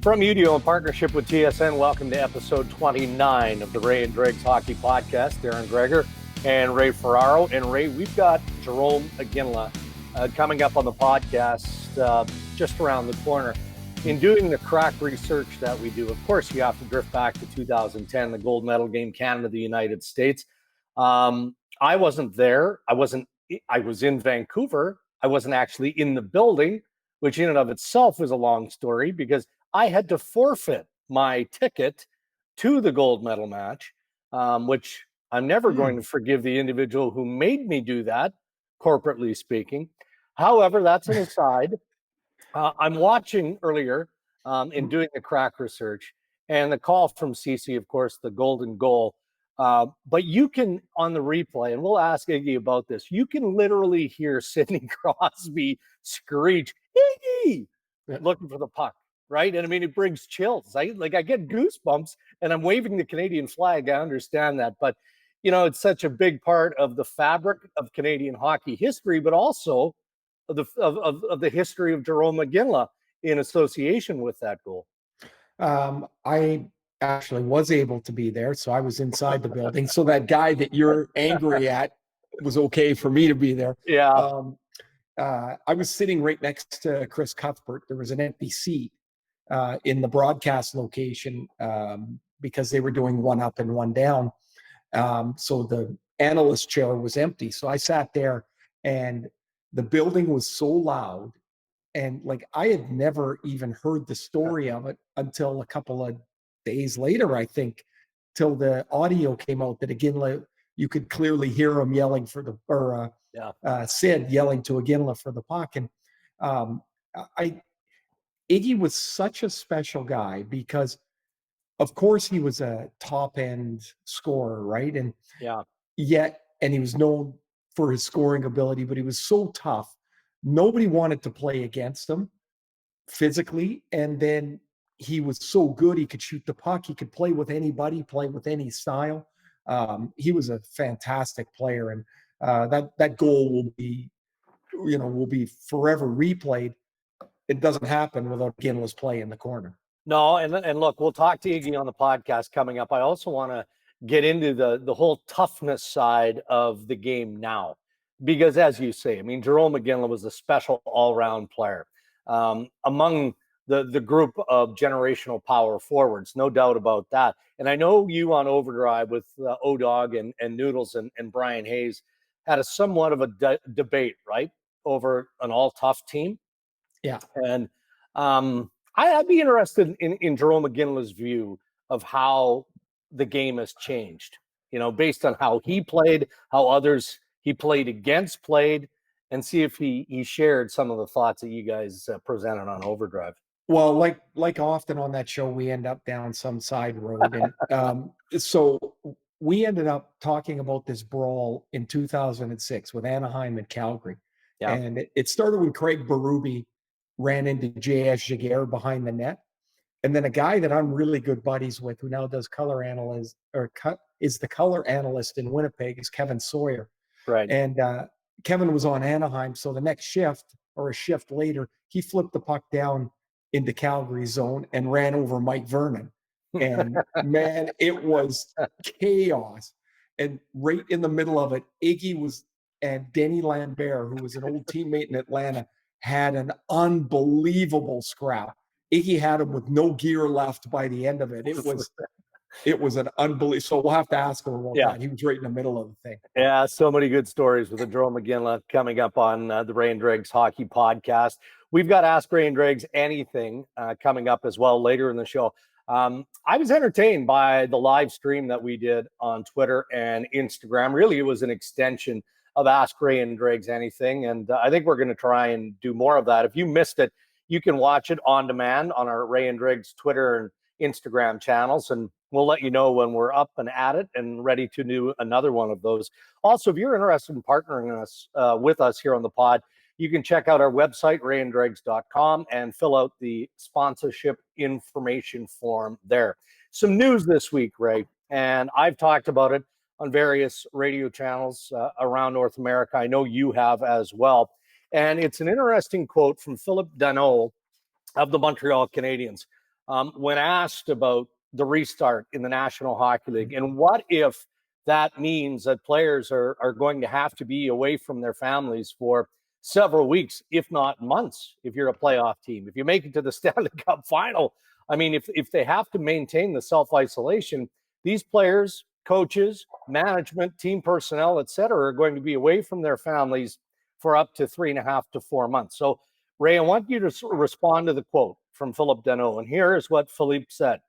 From UDO in partnership with TSN, welcome to episode 29 of the Ray and Dregs Hockey Podcast. Darren Greger and Ray Ferraro. And Ray, we've got Jarome Iginla coming up on the podcast just around the corner. In doing the crack research that we do, of course, you have to drift back to 2010, the gold medal game, Canada, the United States. I wasn't there. I was in Vancouver. I wasn't actually in the building, which in and of itself was a long story because I had to forfeit my ticket to the gold medal match, which I'm never going to forgive the individual who made me do that, corporately speaking. However, that's an aside. I'm watching earlier in doing the crack research and the call from CC, of course, the golden goal. But you can, on the replay, and we'll ask Iggy about this, you can literally hear Sidney Crosby screech, Iggy, looking for the puck. Right. And I mean, it brings chills. I get goosebumps and I'm waving the Canadian flag. I understand that. But, you know, it's such a big part of the fabric of Canadian hockey history, but also of the history of Jarome Iginla in association with that goal. I actually was able to be there. So I was inside the building. So that guy that you're angry at was okay for me to be there. Yeah. I was sitting right next to Chris Cuthbert. There was an empty seat in the broadcast location because they were doing one up and one down. So the analyst chair was empty. So I sat there and the building was so loud. And like, I had never even heard the story of it until a couple of days later, I think, till the audio came out that Iginla, you could clearly hear him yelling for Sid yelling to Iginla for the puck. And Iggy was such a special guy because, of course, he was a top-end scorer, right? And he was known for his scoring ability, but he was so tough. Nobody wanted to play against him physically. And then he was so good, he could shoot the puck. He could play with anybody, play with any style. He was a fantastic player. And that goal will be forever replayed. It doesn't happen without Iginla's play in the corner. No, and look, we'll talk to Iggy on the podcast coming up. I also want to get into the whole toughness side of the game now, because as you say, I mean, Jarome Iginla was a special all-round player among the group of generational power forwards, no doubt about that. And I know you on Overdrive with O-Dog and Noodles and Brian Hayes had a somewhat of a debate, right, over an all-tough team. Yeah. And I'd be interested in Jarome Iginla's view of how the game has changed, you know, based on how he played, how others he played against played, and see if he shared some of the thoughts that you guys presented on Overdrive. Well, like often on that show, we end up down some side road. And so we ended up talking about this brawl in 2006 with Anaheim and Calgary. Yeah. And it started when Craig Berube ran into J.S. Giguère behind the net. And then a guy that I'm really good buddies with, who now does is the color analyst in Winnipeg, is Kevin Sawyer. Right. And Kevin was on Anaheim. So the next shift or a shift later, he flipped the puck down into Calgary zone and ran over Mike Vernon. And man, it was chaos. And right in the middle of it, Iggy and Denny Lambert, who was an old teammate in Atlanta, had an unbelievable scrap. Iggy had him with no gear left by the end of it. It was an unbelievable. So we'll have to ask him about that. He was right in the middle of the thing. Yeah, so many good stories with the Jarome Iginla coming up on the Ray and Dregs Hockey Podcast. We've got Ask Ray and Dregs Anything coming up as well later in the show. I was entertained by the live stream that we did on Twitter and Instagram. Really, it was an extension of Ask Ray and Dregs Anything. And I think we're going to try and do more of that. If you missed it, you can watch it on demand on our Ray and Dregs Twitter and Instagram channels. And we'll let you know when we're up and at it and ready to do another one of those. Also, if you're interested in partnering us with us here on the pod, you can check out our website, rayanddregs.com, and fill out the sponsorship information form there. Some news this week, Ray, and I've talked about it on various radio channels around North America. I know you have as well. And it's an interesting quote from Philip Danault of the Montreal Canadiens. when asked about the restart in the National Hockey League, and what if that means that players are going to have to be away from their families for several weeks, if not months, if you're a playoff team. If you make it to the Stanley Cup final, I mean, if they have to maintain the self-isolation, these players, coaches, management, team personnel, et cetera, are going to be away from their families for up to 3.5 to 4 months. So, Ray, I want you to respond to the quote from Philippe Danault. And here is what Philippe said.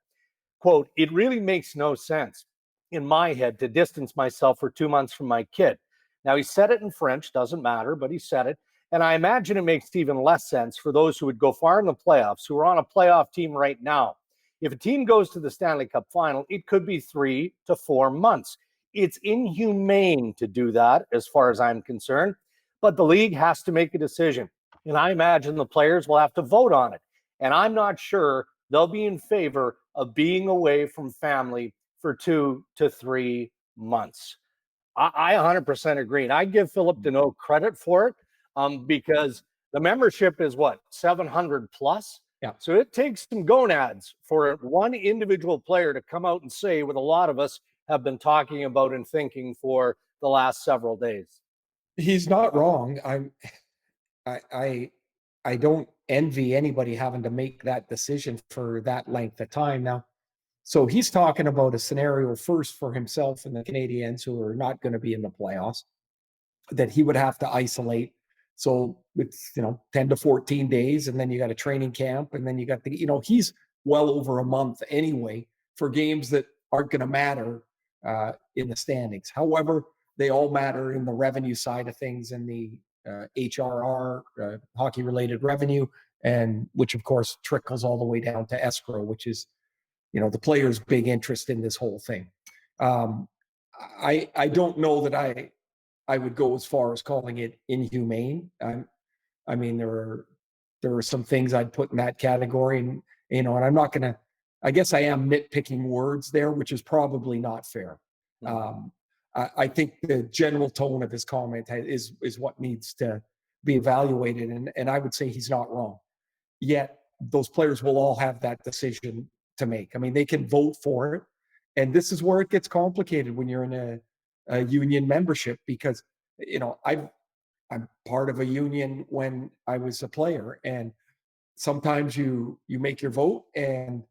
Quote, "It really makes no sense in my head to distance myself for 2 months from my kid." Now, he said it in French, doesn't matter, but he said it. And I imagine it makes even less sense for those who would go far in the playoffs, who are on a playoff team right now. If a team goes to the Stanley Cup final, it could be 3 to 4 months. It's inhumane to do that, as far as I'm concerned, but the league has to make a decision. And I imagine the players will have to vote on it. And I'm not sure they'll be in favor of being away from family for 2 to 3 months. I 100% agree. And I give Philippe Danault credit for it because the membership is what, 700 plus? Yeah. So it takes some gonads for one individual player to come out and say what a lot of us have been talking about and thinking for the last several days. He's not wrong. I don't envy anybody having to make that decision for that length of time. Now, so he's talking about a scenario first for himself and the Canadiens who are not going to be in the playoffs, that he would have to isolate. So it's, 10 to 14 days, and then you got a training camp, and then you got he's well over a month anyway for games that aren't going to matter in the standings. However, they all matter in the revenue side of things and the HRR, hockey-related revenue, and which of course trickles all the way down to escrow, which is, the players' big interest in this whole thing. I don't know that I would go as far as calling it inhumane. I mean, there are some things I'd put in that category, and and I'm not gonna. I guess I am nitpicking words there, which is probably not fair. I think the general tone of his comment is what needs to be evaluated, and I would say he's not wrong. Yet those players will all have that decision to make. I mean, they can vote for it, and this is where it gets complicated when you're in a union membership, because I'm part of a union when I was a player, and sometimes you make your vote, and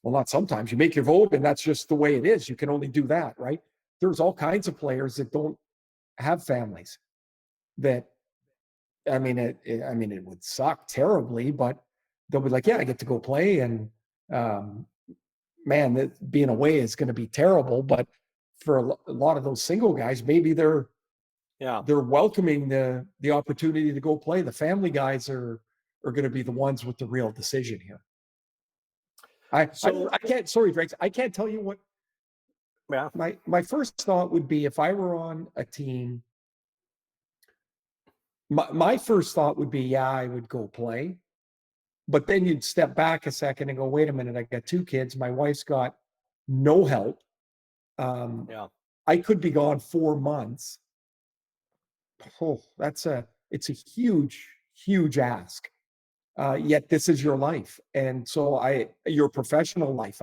well, not sometimes, you make your vote, and that's just the way it is. You can only do that, right? There's all kinds of players that don't have families. That it would suck terribly, but they'll be like, yeah, I get to go play, and man, being away is going to be terrible. But for a lot of those single guys, maybe they're welcoming the opportunity to go play. The family guys are going to be the ones with the real decision here. I can't. Sorry, Dregs. I can't tell you what. Yeah. My first thought would be, if I were on a team, my first thought would be, yeah, I would go play. But then you'd step back a second and go, wait a minute, I got 2 kids. My wife's got no help. I could be gone 4 months. Oh, it's a huge, huge ask. Yet this is your life. And so your professional life.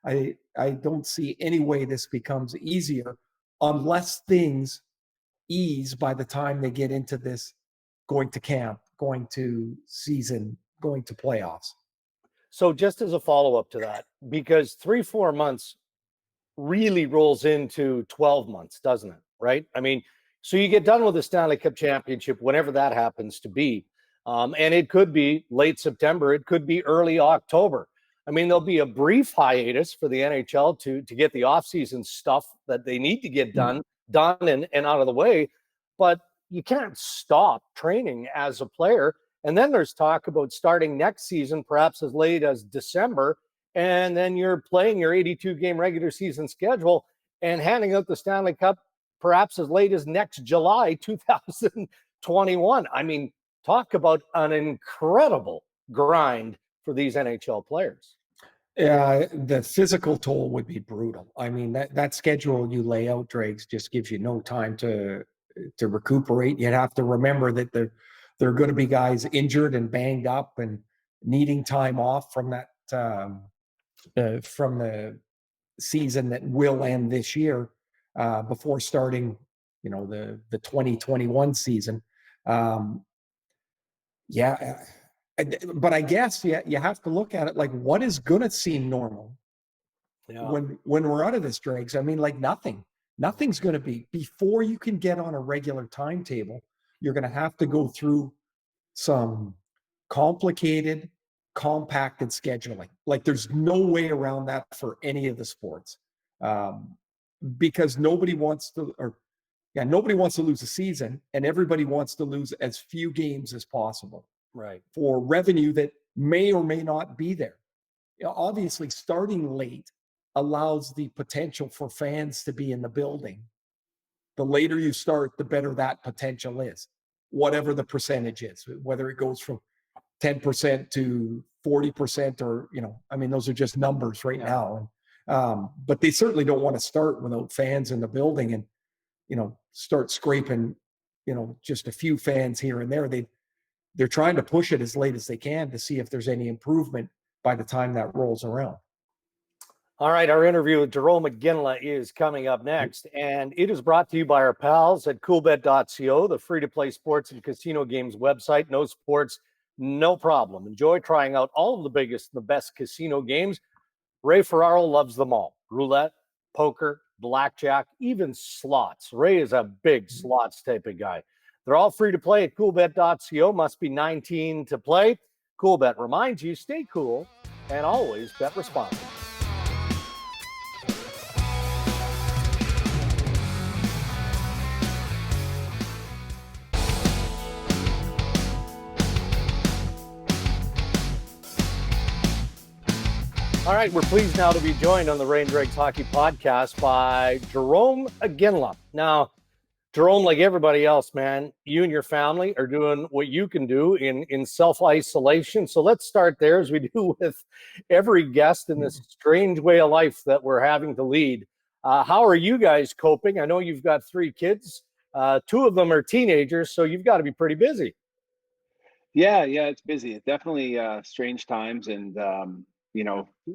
I don't see any way this becomes easier unless things ease by the time they get into this, going to camp, going to season, going to playoffs. So just as a follow-up to that, because 3-4 months really rolls into 12 months, doesn't it? Right? I mean, so you get done with the Stanley Cup championship, whenever that happens to be. And it could be late September. It could be early October. I mean, there'll be a brief hiatus for the NHL to get the offseason stuff that they need to get done and out of the way. But you can't stop training as a player. And then there's talk about starting next season, perhaps as late as December. And then you're playing your 82-game regular season schedule and handing out the Stanley Cup perhaps as late as next July 2021. I mean, talk about an incredible grind for these NHL players. Yeah, the physical toll would be brutal. I mean, that schedule you lay out, Dregs, just gives you no time to recuperate. You'd have to remember that there are going to be guys injured and banged up and needing time off from that from the season that will end this year before starting, the 2021 season. But I guess you have to look at it like, what is going to seem normal when we're out of this, Dregs? I mean, like nothing's going to be, before you can get on a regular timetable, you're going to have to go through some complicated, compacted scheduling. Like there's no way around that for any of the sports, because nobody wants to lose a season, and everybody wants to lose as few games as possible, right, for revenue that may or may not be there. Obviously, starting late allows the potential for fans to be in the building. The later you start, the better that potential is, whatever the percentage is, whether it goes from 10% to 40%, or, those are just numbers right now. But they certainly don't want to start without fans in the building and, start scraping, just a few fans here and there. They're trying to push it as late as they can to see if there's any improvement by the time that rolls around. All right, our interview with Jarome Iginla is coming up next, and it is brought to you by our pals at coolbet.co, the free-to-play sports and casino games website. No sports, no problem. Enjoy trying out all of the biggest and the best casino games. Ray Ferraro loves them all. Roulette, poker, blackjack, even slots. Ray is a big slots type of guy. They're all free to play at coolbet.co. Must be 19 to play. Coolbet reminds you, stay cool and always bet responsibly. All right, we're pleased now to be joined on the Ray and Dregs Hockey Podcast by Jarome Iginla. Now, Jarome, like everybody else, man, you and your family are doing what you can do in self-isolation. So let's start there, as we do with every guest in this strange way of life that we're having to lead. How are you guys coping? I know you've got 3 kids. 2 of them are teenagers, so you've got to be pretty busy. Yeah, it's busy. It's definitely strange times, and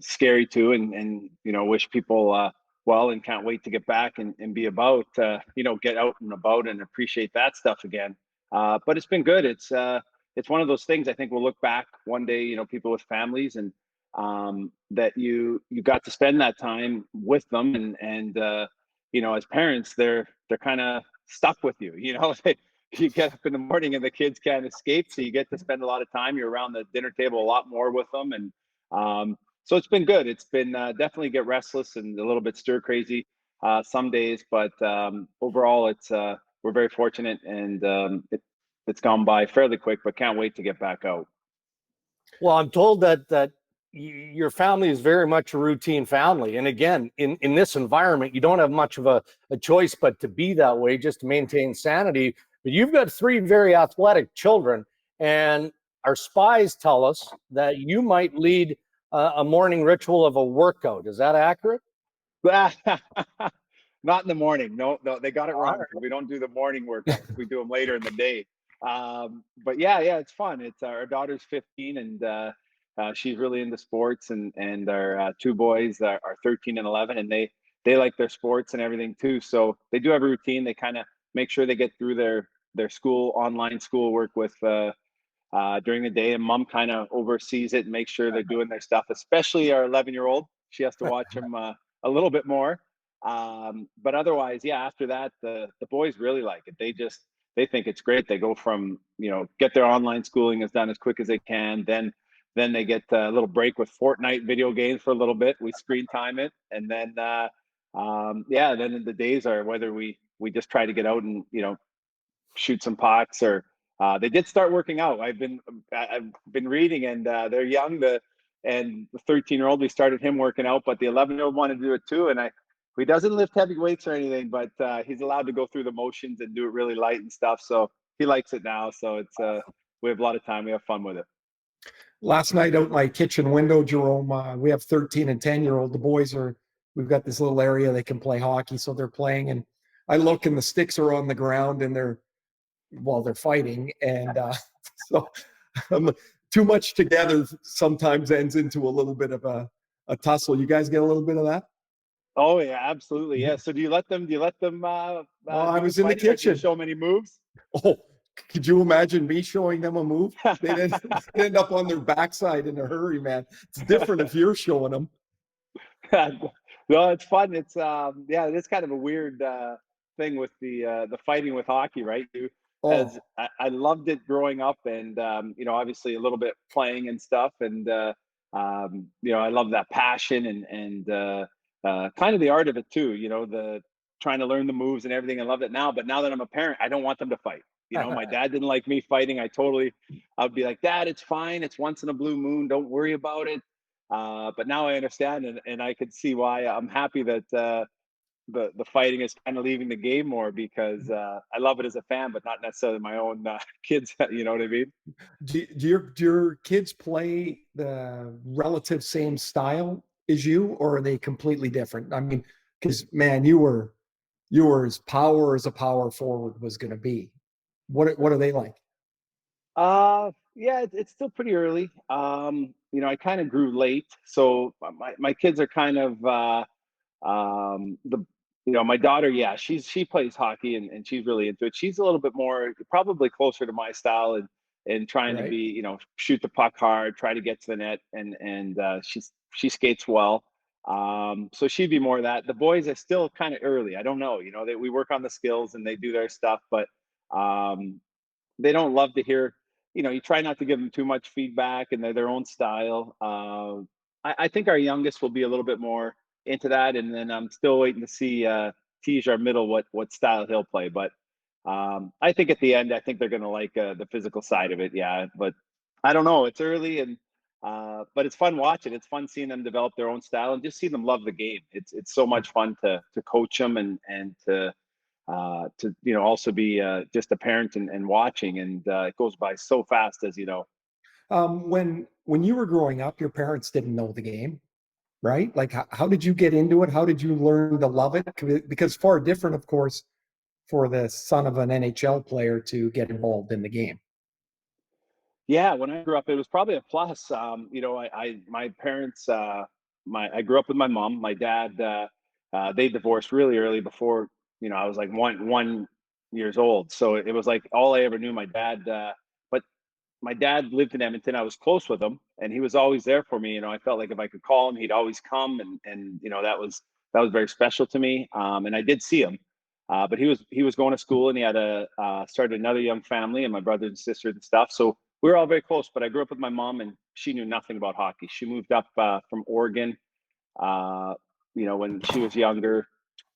scary too, and wish people well, and can't wait to get back and be about, get out and about and appreciate that stuff again. But it's been good. It's one of those things. I think we'll look back one day, people with families, and that you got to spend that time with them, and as parents, they're kind of stuck with you. You get up in the morning and the kids can't escape, so you get to spend a lot of time. You're around the dinner table a lot more with them, and so it's been good. It's been definitely get restless and a little bit stir crazy some days, but overall, it's we're very fortunate, and it's gone by fairly quick. But can't wait to get back out. Well, I'm told that your family is very much a routine family, and again, in this environment, you don't have much of a choice but to be that way, just to maintain sanity. But you've got 3 very athletic children, and our spies tell us that you might lead a morning ritual of a workout. Is that accurate? Not in the morning. No, they got it wrong. We don't do the morning workouts. We do them later in the day. But yeah, it's fun. It's our daughter's 15, and she's really into sports, and our 2 boys are 13 and 11, and they like their sports and everything too. So they do have a routine. They kind of make sure they get through their school, online school work with during the day, and mom kind of oversees it and makes sure they're doing their stuff, especially our 11-year-old. She has to watch them a little bit more. But otherwise, yeah, after that, the boys really like it. They think it's great. They go from, get their online schooling is done as quick as they can. Then they get a little break with Fortnite video games for a little bit. We screen time it. And then, then the days are whether we just try to get out and, shoot some pucks, or they did start working out. I've been reading, and they're young. And the 13-year-old, we started him working out, but the 11-year-old wanted to do it too. And he doesn't lift heavy weights or anything, but he's allowed to go through the motions and do it really light and stuff. So he likes it now. So it's we have a lot of time. We have fun with it. Last night out my kitchen window, Jarome, we have 13 and 10-year-old. The boys we've got this little area they can play hockey, so they're playing. And I look, and the sticks are on the ground, and they're fighting. And so too much together sometimes ends into a little bit of a tussle. You guys get a little bit of that? Oh yeah, absolutely. Yeah. So do you let them Oh, I do the was in the fighting? Like, do you kitchen. show them any moves? Oh, could you imagine me showing them a move? They'd end up on their backside in a hurry, man. It's different if you're showing them. No, it's fun. It's yeah, it's kind of a weird thing with the fighting with hockey, right? Oh, As I loved it growing up, and you know, obviously a little bit playing and stuff, and you know, I love that passion and kind of the art of it too. You know, the trying to learn the moves and everything. I love it now, but now that I'm a parent, I don't want them to fight. You know, my dad didn't like me fighting. I'd be like, Dad, it's fine. It's once in a blue moon. Don't worry about it. But now I understand, and I could see why. I'm happy that the fighting is kind of leaving the game more, because I love it as a fan, but not necessarily my own kids. You know what I mean? do your kids play the relative same style as you, or are they completely different? I mean, because man, you were as power as a power forward was going to be. What are they like? Yeah, it's still pretty early. You know, I kind of grew late, so my kids are kind of the you know, my daughter, yeah, she plays hockey, and she's really into it. She's a little bit more, probably closer to my style, and trying to be, Right. you know, shoot the puck hard, try to get to the net, and she skates well. So she'd be more of that. The boys are still kind of early. I don't know, you know, that we work on the skills and they do their stuff, but um they don't love to hear, you know, you try not to give them too much feedback, and they're their own style. I think our youngest will be a little bit more into that, and then I'm still waiting to see Tej, our middle, what style he'll play. But I think at the end, I think they're going to like the physical side of it. Yeah, but I don't know. It's early, and but it's fun watching. It's fun seeing them develop their own style and just see them love the game. It's so much fun to coach them, and to, you know, also be just a parent and watching, and it goes by so fast, as you know. When you were growing up, your parents didn't know the game, right? Like, how did you get into it? How did you learn to love it? Because far different, of course, for the son of an NHL player to get involved in the game. Yeah, when I grew up, it was probably a plus. You know, my parents, I grew up with my mom. My dad, they divorced really early, before, you know, I was like one years old. So it was like all I ever knew. My dad, but my dad lived in Edmonton. I was close with him, and he was always there for me. You know, I felt like if I could call him, he'd always come, and you know, that was very special to me. And I did see him, but he was going to school, and he had started another young family, and my brothers and sisters and stuff. So we were all very close. But I grew up with my mom, and she knew nothing about hockey. She moved up from Oregon, uh, you know, when she was younger,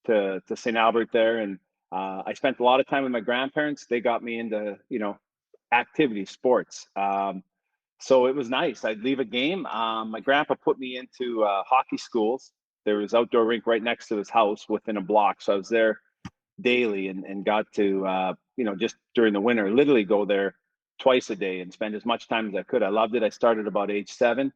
to St. Albert there, and I spent a lot of time with my grandparents. They got me into, you know, activity sports. So it was nice. I'd leave a game. My grandpa put me into hockey schools. There was outdoor rink right next to his house within a block. So I was there daily, and got to, you know, just during the winter, literally go there twice a day and spend as much time as I could. I loved it. I started about age 7.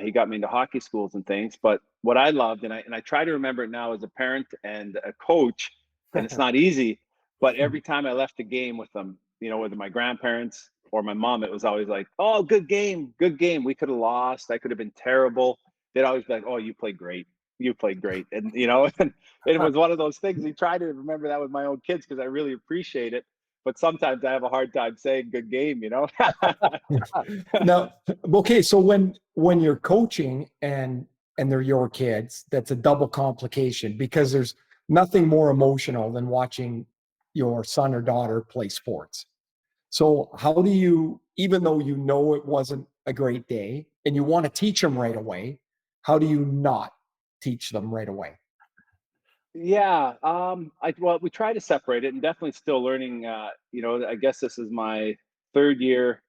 He got me into hockey schools and things. But what I loved, and I try to remember it now as a parent and a coach, and it's not easy, but every time I left a game with them, you know, whether my grandparents or my mom, it was always like, "Oh, good game, good game. We could have lost. I could have been terrible." They'd always be like, "Oh, you played great. You played great." And you know, and it was one of those things. You try to remember that with my own kids, because I really appreciate it. But sometimes I have a hard time saying "good game," you know. Now, okay, so when you're coaching and they're your kids, that's a double complication, because there's nothing more emotional than watching your son or daughter play sports. So how do you, even though you know it wasn't a great day and you want to teach them right away, how do you not teach them right away? Yeah, well, we try to separate it, and definitely still learning. You know, I guess this is my third year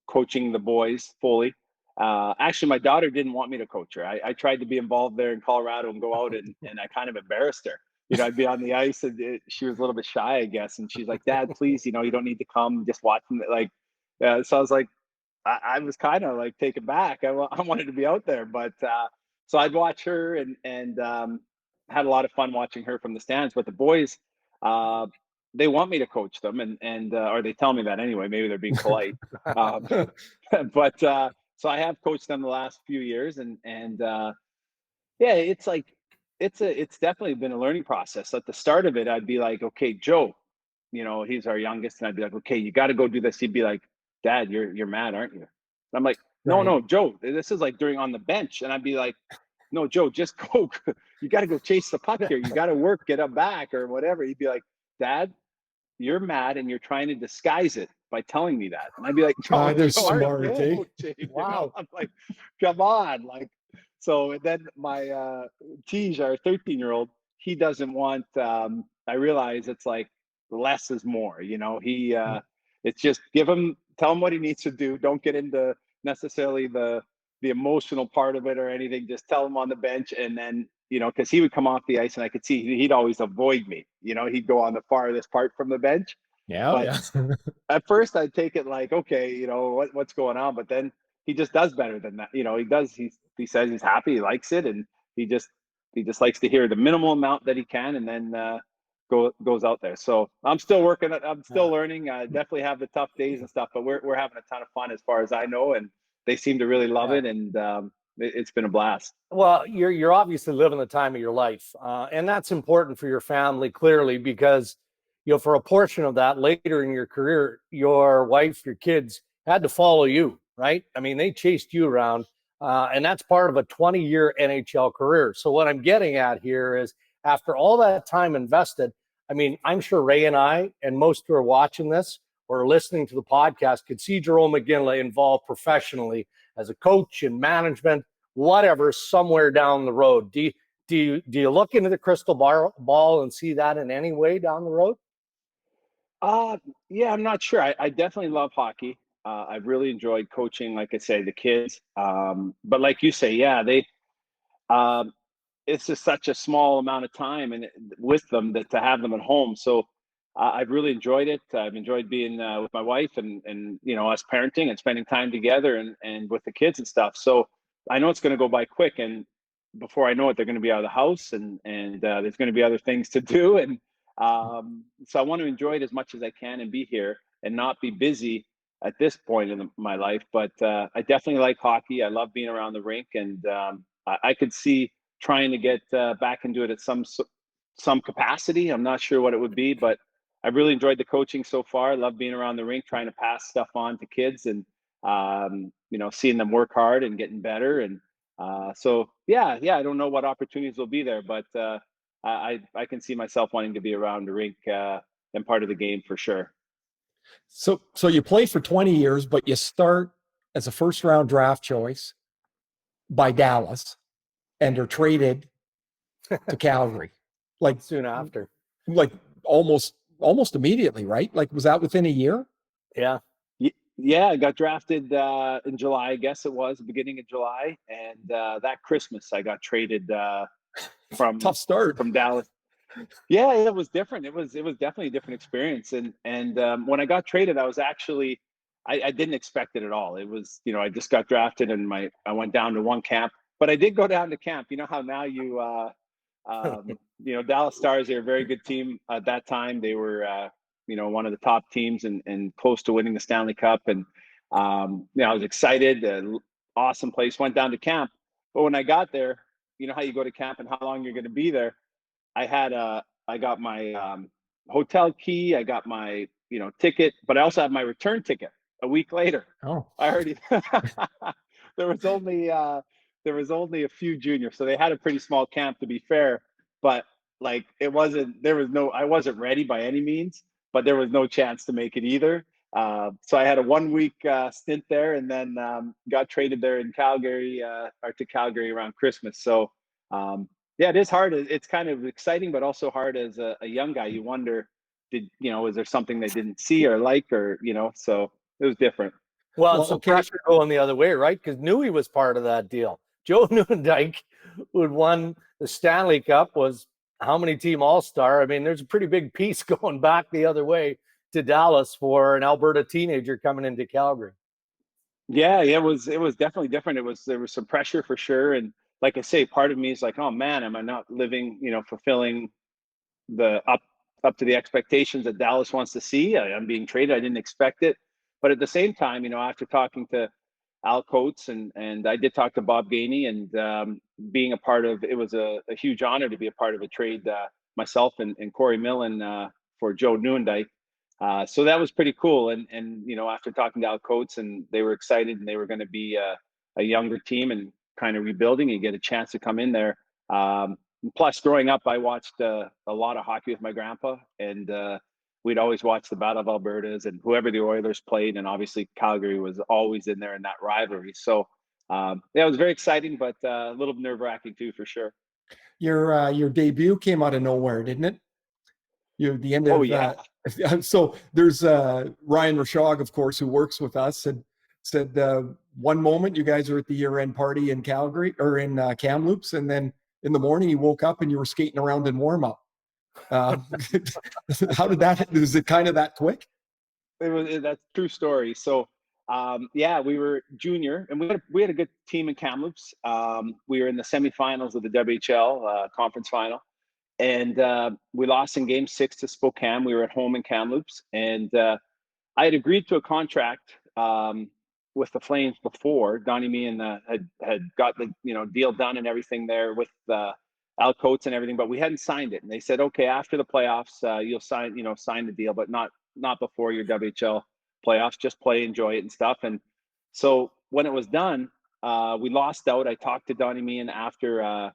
coaching the boys fully. Actually, my daughter didn't want me to coach her. I tried to be involved there in Colorado and go out, and I kind of embarrassed her. You know, I'd be on the ice, and she was a little bit shy, I guess. And she's like, "Dad, please, you know, you don't need to come. Just watch them." Like, so I was like, I was kind of like taken back. I wanted to be out there, but so I'd watch her, and had a lot of fun watching her from the stands. But the boys, uh, they want me to coach them, and or they tell me that anyway. Maybe they're being polite. But so I have coached them the last few years, and yeah, it's like it's definitely been a learning process. At the start of it, I'd be like, okay, Joe, he's our youngest, and I'd be like, okay, you got to go do this. He'd be like, Dad, you're mad, aren't you? And I'm like, no, Right. no, Joe, this is like during on the bench, and I'd be like, no, Joe, just go. You got to go chase the puck here. You got to work, get up back or whatever. He'd be like, Dad, you're mad and you're trying to disguise it by telling me that. And I'd be like, no, They're Joe, smart, eh? Wow. I'm like, come on. Like, so then my Tej, our 13-year-old, he doesn't want, I realize it's like less is more, it's just tell him what he needs to do. Don't get into necessarily the emotional part of it or anything. Just tell him on the bench, and then because he would come off the ice and I could see he'd always avoid me. He'd go on the farthest part from the bench. Yeah, But yeah. at first I'd take it like, okay, what's going on? But then he just does better than that. He says he's happy, he likes it, and he just likes to hear the minimal amount that he can, and then goes out there. So I'm still working. I'm still learning. I definitely have the tough days and stuff, but we're having a ton of fun as far as I know, and they seem to really love it, and it's been a blast. Well, you're obviously living the time of your life, and that's important for your family, clearly, because for a portion of that later in your career, your wife, your kids had to follow you, right? I mean, they chased you around, and that's part of a 20-year NHL career. So what I'm getting at here is, after all that time invested, I mean, I'm sure Ray and I, and most who are watching this or listening to the podcast, could see Jarome Iginla involved professionally as a coach in management, whatever, somewhere down the road. Do you look into the crystal ball and see that in any way down the road? Yeah, I'm not sure. I definitely love hockey. I've really enjoyed coaching, like I say, the kids. But like you say, yeah, um, it's just such a small amount of time and with them that to have them at home. So I've really enjoyed it. I've enjoyed being with my wife and us parenting and spending time together and with the kids and stuff. So I know it's going to go by quick, and before I know it, they're going to be out of the house, and there's going to be other things to do. And so I want to enjoy it as much as I can and be here and not be busy at this point in my life. But I definitely like hockey. I love being around the rink, and I could see trying to get back into it at some capacity. I'm not sure what it would be, but I've really enjoyed the coaching so far. I love being around the rink, trying to pass stuff on to kids, and seeing them work hard and getting better. And so yeah, I don't know what opportunities will be there, but I can see myself wanting to be around the rink and part of the game for sure. So you play for 20 years, but you start as a first round draft choice by Dallas and are traded to Calgary. Like soon after. Like almost immediately, right? Like, was that within a year? Yeah. Yeah, I got drafted in July, I guess it was, the beginning of July. And that Christmas, I got traded from tough start from Dallas. Yeah, it was different. It was definitely a different experience. And when I got traded, I was actually I didn't expect it at all. It was, I just got drafted and I went down to one camp, but I did go down to camp. You know how now Dallas Stars, they're a very good team at that time. They were one of the top teams and close to winning the Stanley Cup. And I was excited. Awesome place. Went down to camp, but when I got there, you know how you go to camp and how long you're going to be there. I got my hotel key. I got my ticket, but I also had my return ticket a week later. Oh, I already there was only a few juniors, so they had a pretty small camp, to be fair. But like I wasn't ready by any means, but there was no chance to make it either. So I had a 1 week stint there, and then got traded there in Calgary or to Calgary around Christmas. So yeah, it is hard. It's kind of exciting, but also hard as a young guy. You wonder, is there something they didn't see or like, or so it was different. Well, it's pressure going the other way, right? Because Nieuwendyk was part of that deal. Joe Nieuwendyk, who had won the Stanley Cup, was how many team All-Star? I mean, there's a pretty big piece going back the other way to Dallas for an Alberta teenager coming into Calgary. Yeah, it was definitely different. There was some pressure for sure, and like I say, part of me is like, oh man, am I not living, fulfilling the up up to the expectations that Dallas wants to see. I'm being traded. I didn't expect it. But at the same time, after talking to Al Coates and I did talk to Bob Gainey, and being a part of, it was a huge honor to be a part of a trade, myself and Corey Millen for Joe Nieuwendyk. So that was pretty cool. And after talking to Al Coates, and they were excited, and they were going to be a younger team and kind of rebuilding, and get a chance to come in there. Plus, growing up, I watched a lot of hockey with my grandpa, and we'd always watch the Battle of Albertas and whoever the Oilers played, and obviously Calgary was always in there in that rivalry. So it was very exciting, but a little nerve-wracking too, for sure. Your debut came out of nowhere, didn't it? The end of. Oh yeah. So there's Ryan Rashog, of course, who works with us, and said one moment you guys were at the year-end party in Calgary or in Kamloops, and then in the morning you woke up and you were skating around in warm-up. How did that? Was it kind of that quick? That's a true story. So we were junior, and we had a good team in Kamloops. We were in the semifinals of the WHL conference final, and we lost in Game 6 to Spokane. We were at home in Kamloops, and I had agreed to a contract with the Flames before. Donnie Meehan had got the deal done and everything there with Al Coates and everything, but we hadn't signed it. And they said, okay, after the playoffs, you'll sign the deal, but not before your WHL playoffs. Just play, enjoy it and stuff. And so when it was done, we lost out. I talked to Donnie Meehan after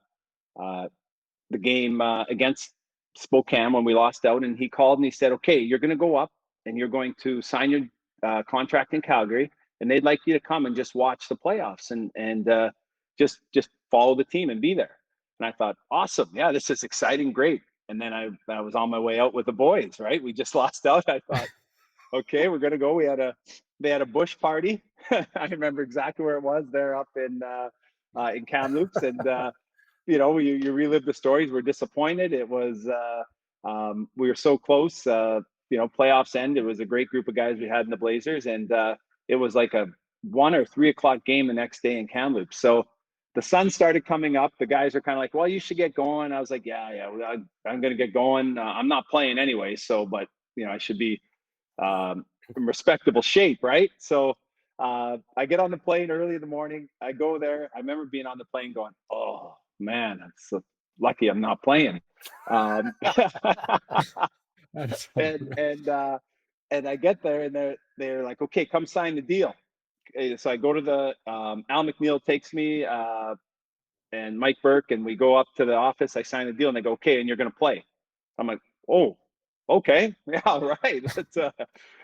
the game against Spokane when we lost out, and he called and he said, okay, you're going to go up and you're going to sign your contract in Calgary, and they'd like you to come and just watch the playoffs and just follow the team and be there. And I thought, awesome. Yeah, this is exciting. Great. And then I was on my way out with the boys, right? We just lost out. I thought, okay, we're going to go. They had a bush party. I remember exactly where it was there up in Kamloops. And, you relive the stories. We're disappointed. It was, we were so close, playoffs end. It was a great group of guys we had in the Blazers. And it was like a 1 or 3 o'clock game the next day in Kamloops. So the sun started coming up. The guys are kind of like, well, you should get going. I was like, yeah, I'm going to get going. I'm not playing anyway. So, but I should be in respectable shape, right? So I get on the plane early in the morning. I go there. I remember being on the plane going, oh man, I'm so lucky I'm not playing. And I get there, and they're like, okay, come sign the deal. So I go to the Al McNeil takes me and Mike Burke, and we go up to the office. I sign the deal, and they go, okay, and you're going to play. I'm like, oh, okay, yeah, right.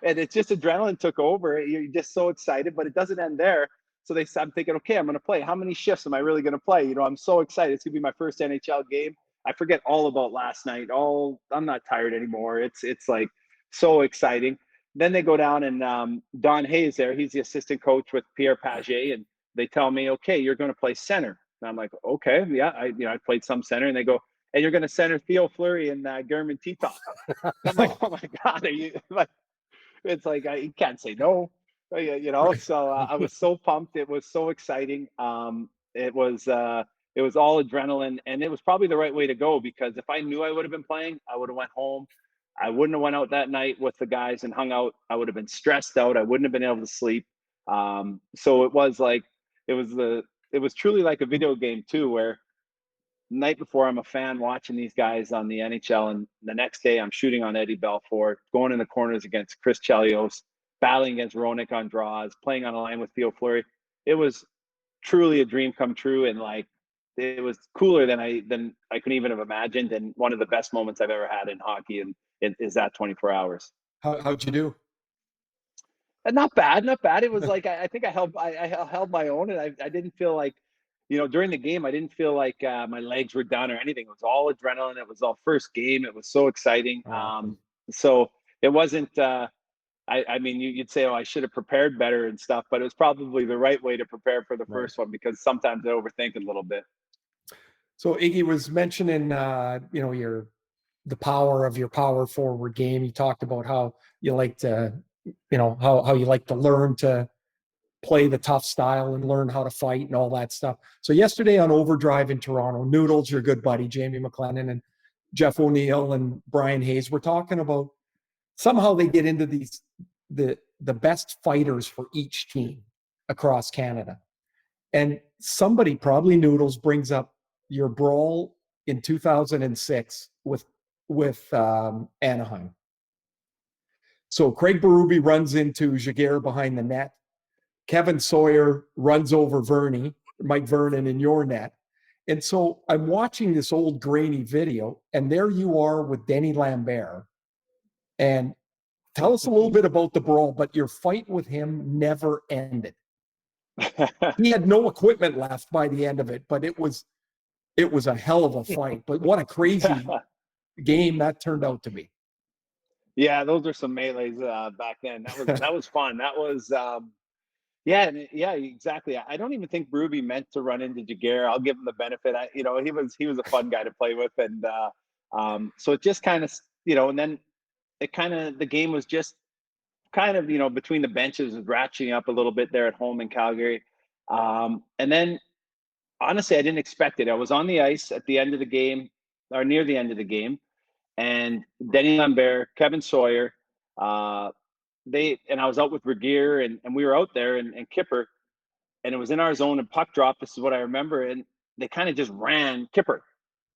And it's just adrenaline took over. You're just so excited, but it doesn't end there. So I'm thinking, okay, I'm going to play. How many shifts am I really going to play? I'm so excited. It's going to be my first NHL game. I forget all about last night. I'm not tired anymore. It's like so exciting. Then they go down, and Don Hayes there, he's the assistant coach with Pierre Pagé, and they tell me, okay, you're going to play center. And I'm like, okay, yeah, I played some center. And they go, and you're going to center Theo Fleury and German Titov. I'm like, oh my God, are you like? It's like you can't say no, So I was so pumped. It was so exciting. It was all adrenaline, and it was probably the right way to go, because if I knew I would have been playing, I would have went home. I wouldn't have went out that night with the guys and hung out. I would have been stressed out. I wouldn't have been able to sleep. So it was truly like a video game too, where the night before I'm a fan watching these guys on the NHL, and the next day I'm shooting on Eddie Belfour, going in the corners against Chris Chelios, battling against Roenick on draws, playing on a line with Theo Fleury. It was truly a dream come true, and like it was cooler than I could even have imagined, and one of the best moments I've ever had in hockey, and it is that 24 hours. How'd you do? Not bad. It was like I think I held my own, and I didn't feel like, during the game, I didn't feel like my legs were done or anything. It was all adrenaline. It was all first game. It was so exciting. So it wasn't. I mean, you'd say, oh, I should have prepared better and stuff, but it was probably the right way to prepare for the first one, because sometimes I overthink it a little bit. So Iggy was mentioning, the power of your power forward game. You talked about how you like to, how you like to learn to play the tough style and learn how to fight and all that stuff. So yesterday on Overdrive in Toronto, Noodles, your good buddy, Jamie McLennan, and Jeff O'Neill and Brian Hayes. We're talking about somehow they get into the best fighters for each team across Canada. And somebody, probably Noodles, brings up your brawl in 2006 with Anaheim. So Craig Berube runs into Jaguar behind the net. Kevin Sawyer runs over Mike Vernon in your net. And so I'm watching this old grainy video, and there you are with Denny Lambert. And tell us a little bit about the brawl, but your fight with him never ended. He had no equipment left by the end of it, but it was a hell of a fight. But what a crazy game that turned out to be. Yeah, those are some melees back then. That was fun. That was yeah, exactly. I don't even think Berube meant to run into Jaguar. I'll give him the benefit. He was a fun guy to play with, and so it just kind of, and then the game was just kind of, between the benches was ratcheting up a little bit there at home in Calgary. And then honestly, I didn't expect it. I was on the ice at the end of the game, or near the end of the game, and Denny Lambert, Kevin Sawyer, and I was out with Regier, and we were out there, and Kipper, and it was in our zone, and puck drop. This is what I remember. And they kind of just ran Kipper,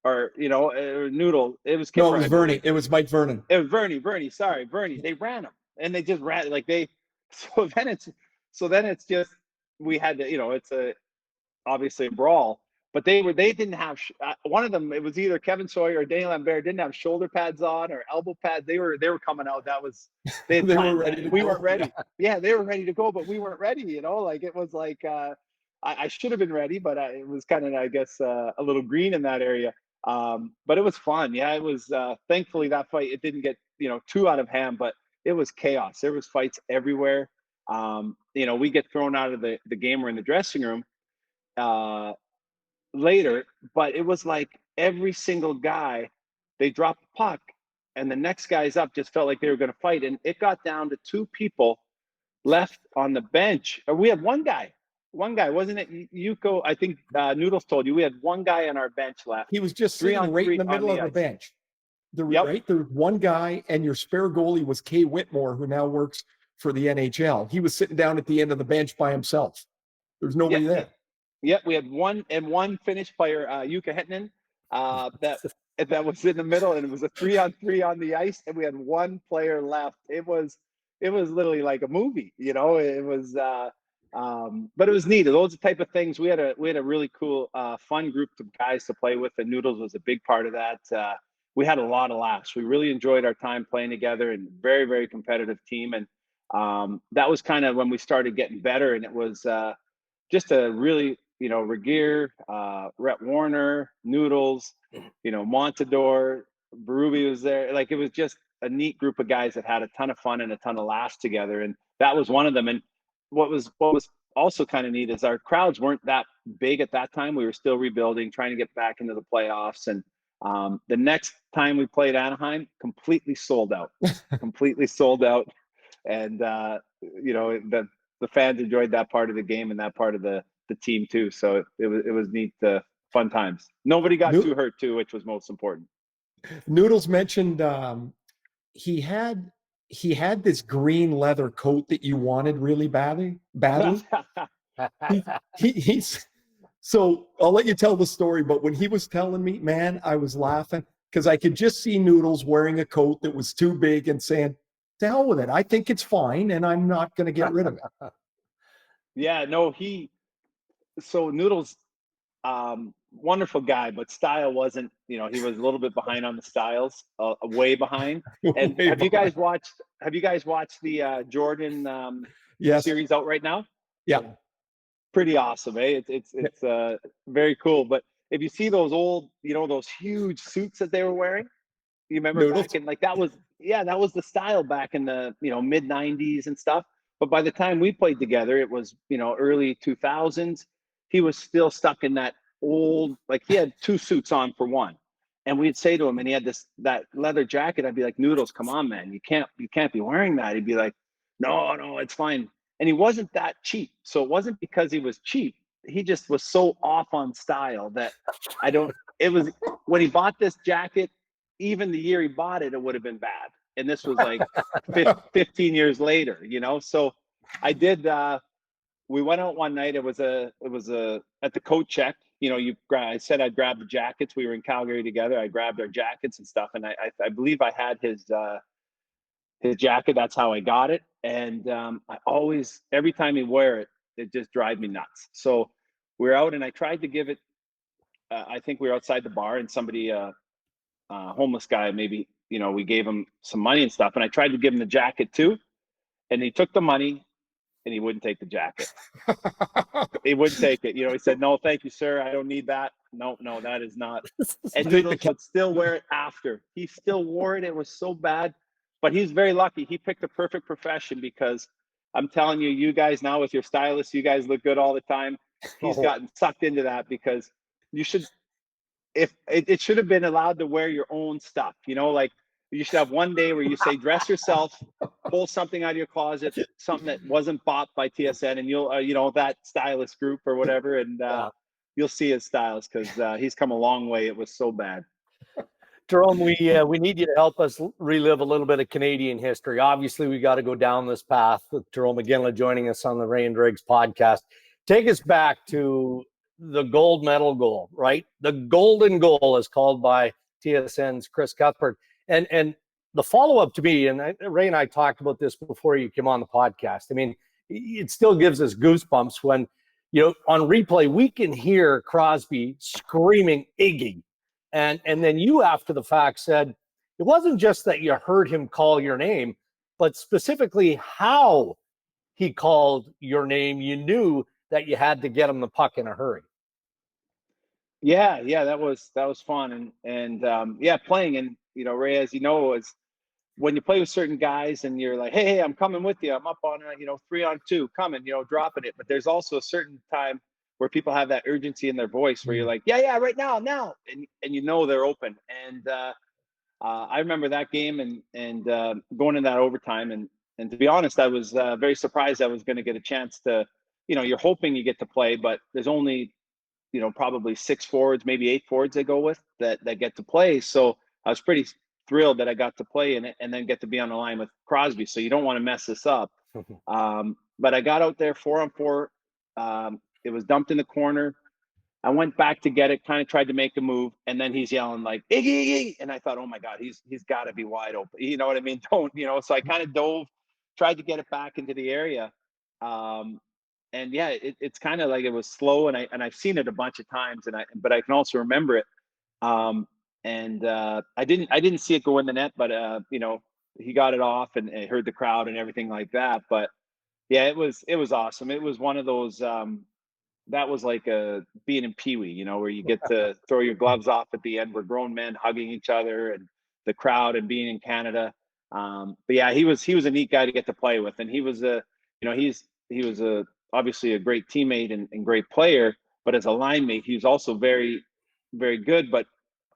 or Noodle. It was Kipper. No, it was Vernie. It was Mike Vernon. It was Vernie. Sorry, Vernie. They ran him, and they just ran like they. So then it's just, we had to, it's obviously a brawl, but they didn't have one of them. It was either Kevin Sawyer or Danny Lambert didn't have shoulder pads on or elbow pads. They were coming out. That was they were ready. We weren't ready. Yeah, they were ready to go, but we weren't ready. Like it was like I should have been ready, but it was kind of, I guess, a little green in that area. But it was fun. Yeah, it was. Thankfully, that fight, it didn't get too out of hand, but it was chaos. There was fights everywhere. We get thrown out of the game. We're in the dressing room later, but it was like every single guy, they dropped the puck, and the next guys up just felt like they were going to fight, and it got down to two people left on the bench. Or we had one guy, wasn't it, Yuko? I think Noodles told you we had one guy on our bench left. He was just sitting right in the middle of the bench. Right, there was one guy, and your spare goalie was Kay Whitmore, who now works for the NHL. He was sitting down at the end of the bench by himself. There's nobody there. Yep, we had one Finnish player, Jukka Hetinen, that was in the middle, and it was a 3-on-3 on the ice, and we had one player left. It was literally like a movie, It was, but it was neat. Those are the type of things. We had a really cool, fun group of guys to play with, and Noodles was a big part of that. We had a lot of laughs. We really enjoyed our time playing together, and very, very competitive team. And that was kind of when we started getting better, and it was just a really, Regier, Rhett Warner, Noodles, Montador, Berube was there. Like, it was just a neat group of guys that had a ton of fun and a ton of laughs together. And that was one of them. And what was also kind of neat is our crowds weren't that big at that time. We were still rebuilding, trying to get back into the playoffs. And the next time we played Anaheim, completely sold out. And the fans enjoyed that part of the game and that part of the team too. So it was neat, fun times. Nobody got too hurt too, which was most important. Noodles mentioned he had this green leather coat that you wanted really badly. He's so I'll let you tell the story, but when he was telling me, man, I was laughing because I could just see Noodles wearing a coat that was too big and saying, to hell with it. I think it's fine, and I'm not going to get rid of it. Yeah, no, so Noodles, wonderful guy, but style wasn't, he was a little bit behind on the styles, way behind. And have you guys watched the Jordan series out right now? Yeah. Pretty awesome, eh? It's very cool. But if you see those old, those huge suits that they were wearing, you remember Noodles? Back in, like, that was the style back in the mid 90s and stuff. But by the time we played together, it was early 2000s. He was still stuck in that old, like, he had two suits on for one. And we'd say to him, and he had that leather jacket. I'd be like, Noodles, come on, man, you can't be wearing that. He'd be like, no, it's fine. And he wasn't that cheap. So it wasn't because he was cheap. He just was so off on style that it was when he bought this jacket, even the year he bought it, it would have been bad. And this was like 15 years later, you know? So I did, we went out one night. It was at the coat check, you know, I said I'd grab the jackets. We were in Calgary together. I grabbed our jackets and stuff. And I believe I had his jacket. That's how I got it. And I always, every time he wear it, it just drives me nuts. So we're out and I tried to give it, I think we were outside the bar and somebody, homeless guy, maybe, you know, we gave him some money and stuff. And I tried to give him the jacket too. And he took the money and he wouldn't take the jacket. He wouldn't take it. You know, he said, "No, thank you, sir. I don't need that. No, that is not." And Noodles would still wear it after. He still wore it. It was so bad. But he's very lucky. He picked the perfect profession because I'm telling you, you guys now with your stylist, you guys look good all the time. He's gotten sucked into that because you should, if it should have been allowed to wear your own stuff, you know, like you should have one day where you say, dress yourself, pull something out of your closet, something that wasn't bought by TSN, and you'll, you know, that stylist group or whatever, and you'll see his styles because he's come a long way. It was so bad. Jarome, we need you to help us relive a little bit of Canadian history. Obviously, we got to go down this path with Jarome Iginla joining us on the Ray and Dregs podcast. Take us back to the gold medal goal, right? The golden goal is called by TSN's Chris Cuthbert. And the follow-up to me, and Ray and I talked about this before you came on the podcast. I mean, it still gives us goosebumps when, you know, on replay, we can hear Crosby screaming Iggy. And then you, after the fact, said it wasn't just that you heard him call your name, but specifically how he called your name. You knew that you had to get him the puck in a hurry. Yeah, that was fun. And yeah, playing, and, you know, Ray, as you know, is when you play with certain guys and you're like, hey, I'm coming with you. I'm up on, 3-on-2, coming, you know, dropping it. But there's also a certain time where people have that urgency in their voice where you're like, yeah, right now. And you know, they're open. And I remember that game and going in that overtime. And to be honest, I was very surprised I was going to get a chance to, you know, you're hoping you get to play, but there's only, you know, probably 6 forwards, maybe 8 forwards they go with that get to play. So I was pretty thrilled that I got to play in it and then get to be on the line with Crosby. So you don't want to mess this up. But I got out there 4-on-4. It was dumped in the corner. I went back to get it, kind of tried to make a move, and then he's yelling like Iggy, Iggy. And I thought, oh my God, he's got to be wide open. You know what I mean? Don't, you know, so I kind of dove, tried to get it back into the area. And yeah, it's kind of like it was slow, and I've seen it a bunch of times, but I can also remember it. And I didn't see it go in the net, but you know, he got it off and heard the crowd and everything like that. But yeah, it was awesome. It was one of those that was like being in Pee Wee, you know, where you get to throw your gloves off at the end. We're grown men hugging each other and the crowd, and being in Canada. But yeah, he was a neat guy to get to play with, and he was obviously a great teammate and great player. But as a line mate, he was also very, very good. But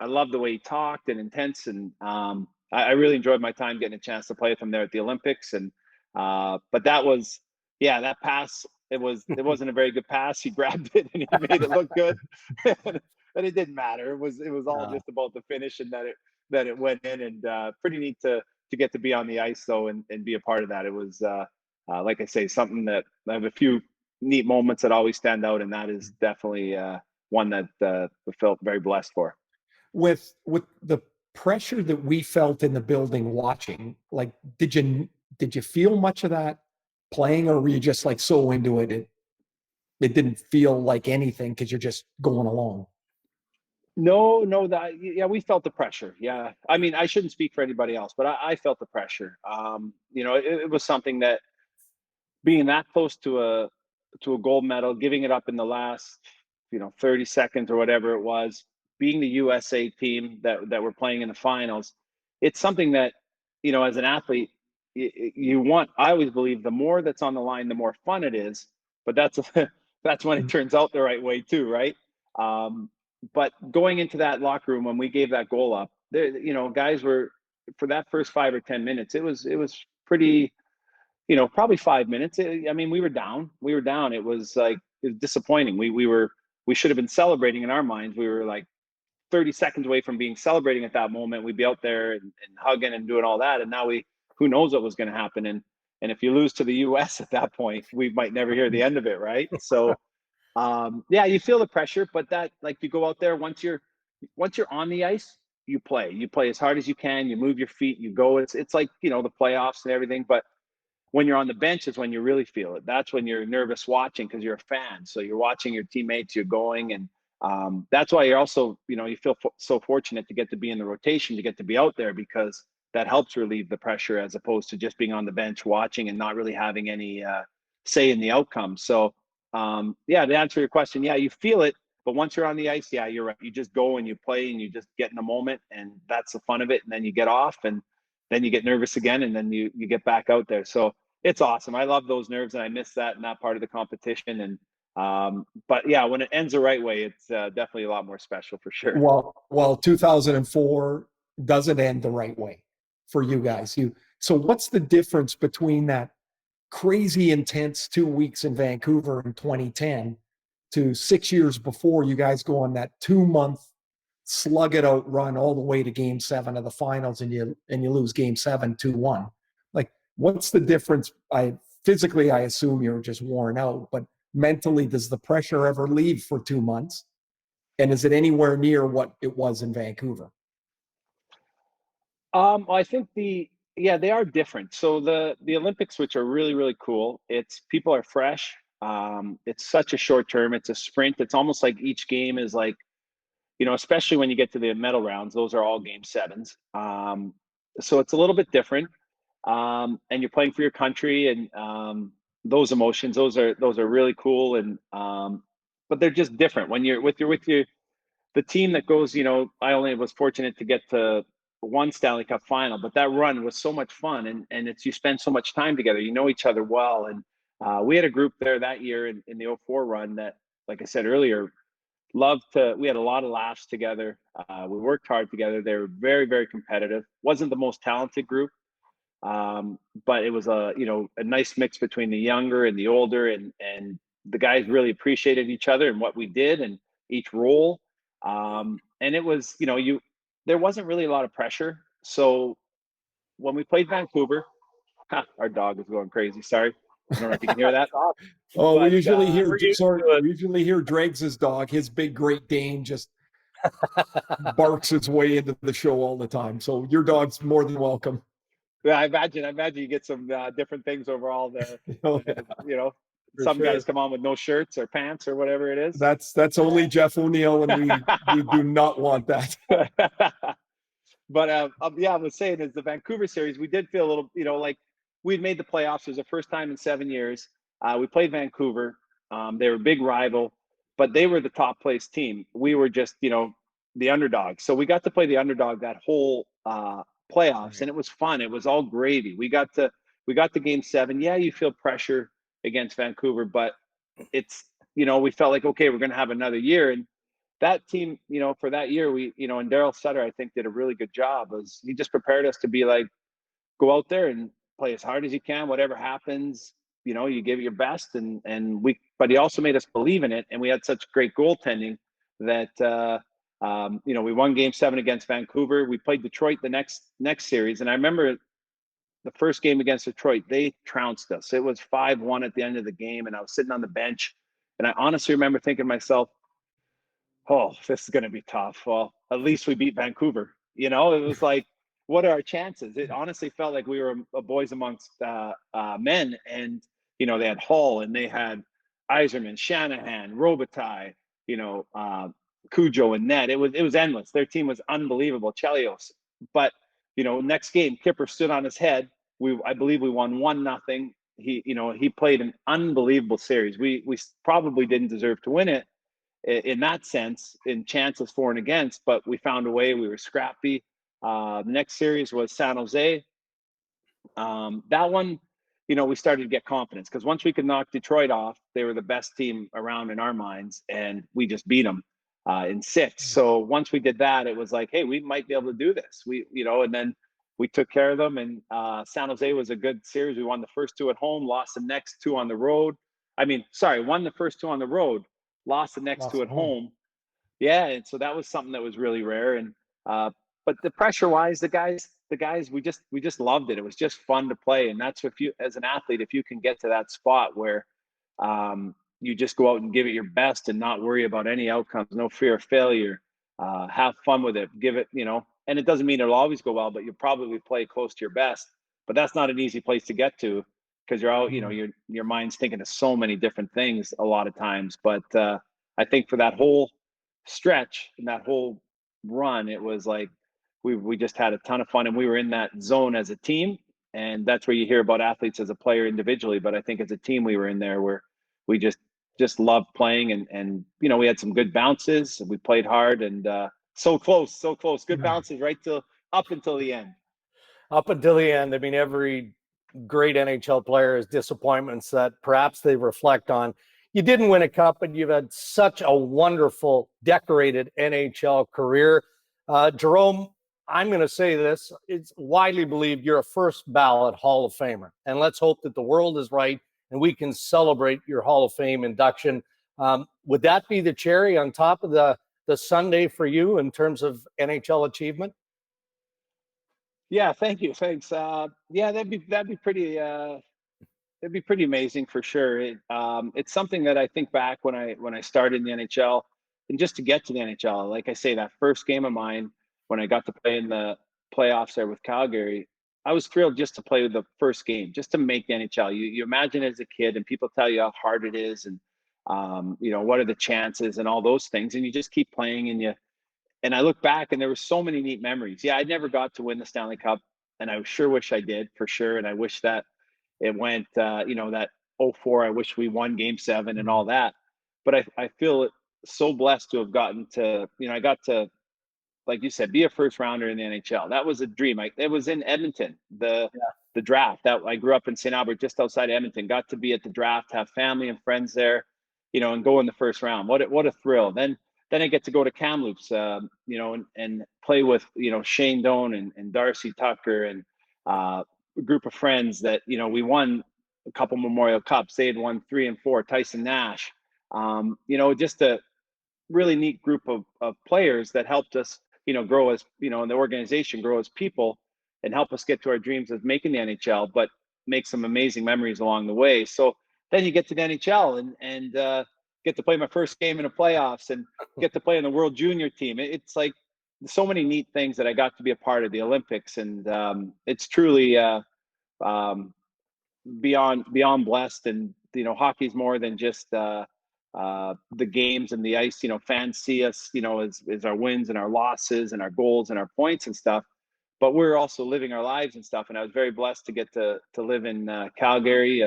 I love the way he talked and intense, and I really enjoyed my time getting a chance to play with him there at the Olympics. And but that was, yeah, that pass, it wasn't a very good pass. He grabbed it and he made it look good, but it didn't matter. It was all just about the finish and that it went in. And pretty neat to get to be on the ice though and be a part of that. It was like I say, something that I have a few neat moments that always stand out, and that is definitely one that I felt very blessed for. With the pressure that we felt in the building watching, like, did you feel much of that playing, or were you just like so into it it didn't feel like anything because you're just going along? No, yeah, we felt the pressure. Yeah, I mean, I shouldn't speak for anybody else, but I felt the pressure. You know, it was something that, being that close to a gold medal, giving it up in the last 30 seconds or whatever it was, being the USA team that were playing in the finals, it's something that, you know, as an athlete, you want. I always believe the more that's on the line, the more fun it is. But that's when it turns out the right way too, right? But going into that locker room when we gave that goal up, there, you know, guys were, for that first 5 or 10 minutes, it was pretty, you know, probably 5 minutes. I mean, we were down. It was like, it was disappointing. We should have been celebrating in our minds. We were like 30 seconds away from being celebrating at that moment. We'd be out there and hugging and doing all that. And now who knows what was going to happen. And if you lose to the US at that point, we might never hear the end of it. Right. So, yeah, you feel the pressure, but that, like, you go out there, once you're on the ice, you play as hard as you can, you move your feet, you go, it's like, the playoffs and everything. But when you're on the bench is when you really feel it. That's when you're nervous watching, because you're a fan. So you're watching your teammates, you're going. And that's why you're also, you feel so fortunate to get to be in the rotation, to get to be out there, because that helps relieve the pressure, as opposed to just being on the bench watching and not really having any say in the outcome. So, yeah, to answer your question, yeah, you feel it. But once you're on the ice, yeah, you're right. You just go and you play and you just get in the moment, and that's the fun of it. And then you get off, and then you get nervous again, and then you get back out there. So it's awesome. I love those nerves, and I miss that in that part of the competition. And but yeah, when it ends the right way, it's definitely a lot more special, for sure. Well, 2004 doesn't end the right way for you guys. So what's the difference between that crazy intense 2 weeks in Vancouver in 2010 to 6 years before you guys go on that 2-month slug it out run all the way to game 7 of the finals, and you lose game 7 2-1? Like, what's the difference? Physically, I assume you're just worn out, but mentally, does the pressure ever leave for 2 months? And is it anywhere near what it was in Vancouver? I think they are different. So the Olympics, which are really, really cool, it's people are fresh. It's such a short term. It's a sprint. It's almost like each game is like, especially when you get to the medal rounds, those are all game 7s. So it's a little bit different. And you're playing for your country, and those emotions, those are really cool. And but they're just different when you're with the team that goes. I only was fortunate to get to one Stanley Cup final, but that run was so much fun, and it's, you spend so much time together, you know each other well. And we had a group there that year in the 04 run that, like I said earlier, we had a lot of laughs together. We worked hard together. They were very, very competitive. Wasn't the most talented group, but it was a nice mix between the younger and the older, and the guys really appreciated each other and what we did and each role. And it was, there wasn't really a lot of pressure. So when we played Vancouver, our dog is going crazy. Sorry. I don't know if you can hear that. Oh, but, we usually hear Dregs' dog, his big Great Dane, just barks its way into the show all the time. So your dog's more than welcome. Yeah, I imagine you get some different things over all some guys come on with no shirts or pants or whatever it is. That's only Jeff O'Neill, and we do not want that. But yeah, I was saying, is the Vancouver series, we did feel a little, like we'd made the playoffs. It was the first time in 7 years. We played Vancouver. They were a big rival, but they were the top place team. We were just, the underdog. So we got to play the underdog that whole playoffs, and it was fun. It was all gravy. We got to game 7. Yeah, you feel pressure against Vancouver, but it's, we felt like, okay, we're going to have another year. And that team, for that year, we, and Daryl Sutter, I think, did a really good job. He just prepared us to be like, go out there and play as hard as you can, whatever happens, you give it your best. But he also made us believe in it. And we had such great goaltending that, we won game 7 against Vancouver. We played Detroit the next series. And I remember the first game against Detroit, they trounced us. It was 5-1 at the end of the game. And I was sitting on the bench. And I honestly remember thinking to myself, oh, this is going to be tough. Well, at least we beat Vancouver. It was like, what are our chances? It honestly felt like we were a boys amongst men. And, they had Hall, and they had Yzerman, Shanahan, Robitaille, Cujo and Ned. It was endless. Their team was unbelievable. Chelios. But, next game, Kipper stood on his head. I believe we won 1-0. He played an unbelievable series. We probably didn't deserve to win it in that sense, in chances for and against, but we found a way. We were scrappy. The next series was San Jose. That one, we started to get confidence, because once we could knock Detroit off, they were the best team around in our minds, and we just beat them in 6. So once we did that, it was like, hey, we might be able to do this. And then we took care of them. And San Jose was a good series. We won the first 2 at home, lost the next 2 on the road. Won the first 2 on the road, lost the next 2 at home. Yeah, and so that was something that was really rare. And but the pressure wise, the guys, we just loved it. It was just fun to play, and that's if you, as an athlete, if you can get to that spot where you just go out and give it your best and not worry about any outcomes, no fear of failure, have fun with it, give it, and it doesn't mean it'll always go well, but you'll probably play close to your best. But that's not an easy place to get to because you're out, your mind's thinking of so many different things a lot of times. But I think for that whole stretch and that whole run, it was like we just had a ton of fun, and we were in that zone as a team. And that's where you hear about athletes as a player individually, but I think as a team we were in there where we just loved playing, and we had some good bounces, and we played hard, and so close, good bounces right till up until the end. Up until the end. I mean, every great NHL player has disappointments that perhaps they reflect on. You didn't win a cup, but you've had such a wonderful, decorated NHL career. Jarome, I'm going to say this. It's widely believed you're a first ballot Hall of Famer. And let's hope that the world is right and we can celebrate your Hall of Fame induction. Would that be the cherry on top of the Sunday for you in terms of NHL achievement? Yeah, thank you. Thanks. Yeah, that'd be pretty it'd be pretty amazing for sure. It's something that I think back when I started in the NHL, and just to get to the NHL, like I say, that first game of mine when I got to play in the playoffs there with Calgary, I was thrilled just to play the first game, just to make the NHL. You imagine as a kid, and people tell you how hard it is, and what are the chances and all those things, and you just keep playing, and I look back and there were so many neat memories. Yeah, I never got to win the Stanley Cup, and I sure wish I did for sure. And I wish that it went, that '04, I wish we won game 7 and all that. But I feel so blessed to have gotten to, I got to, like you said, be a first rounder in the NHL. That was a dream. It was in Edmonton, the draft. That I grew up in St. Albert, just outside Edmonton. Got to be at the draft, have family and friends there, and go in the first round. What a thrill! Then I get to go to Kamloops, and play with Shane Doan and Darcy Tucker and a group of friends that we won a couple Memorial Cups. They had won 3 and 4. Tyson Nash, just a really neat group of players that helped us grow as in the organization, grow as people, and help us get to our dreams of making the NHL, but make some amazing memories along the way. So then you get to the NHL and get to play my first game in the playoffs and get to play in the World Junior team. It's like so many neat things that I got to be a part of the Olympics, and it's truly beyond blessed. And hockey's more than just the games and the ice. Fans see us, as our wins and our losses and our goals and our points and stuff. But we're also living our lives and stuff. And I was very blessed to get to live in Calgary,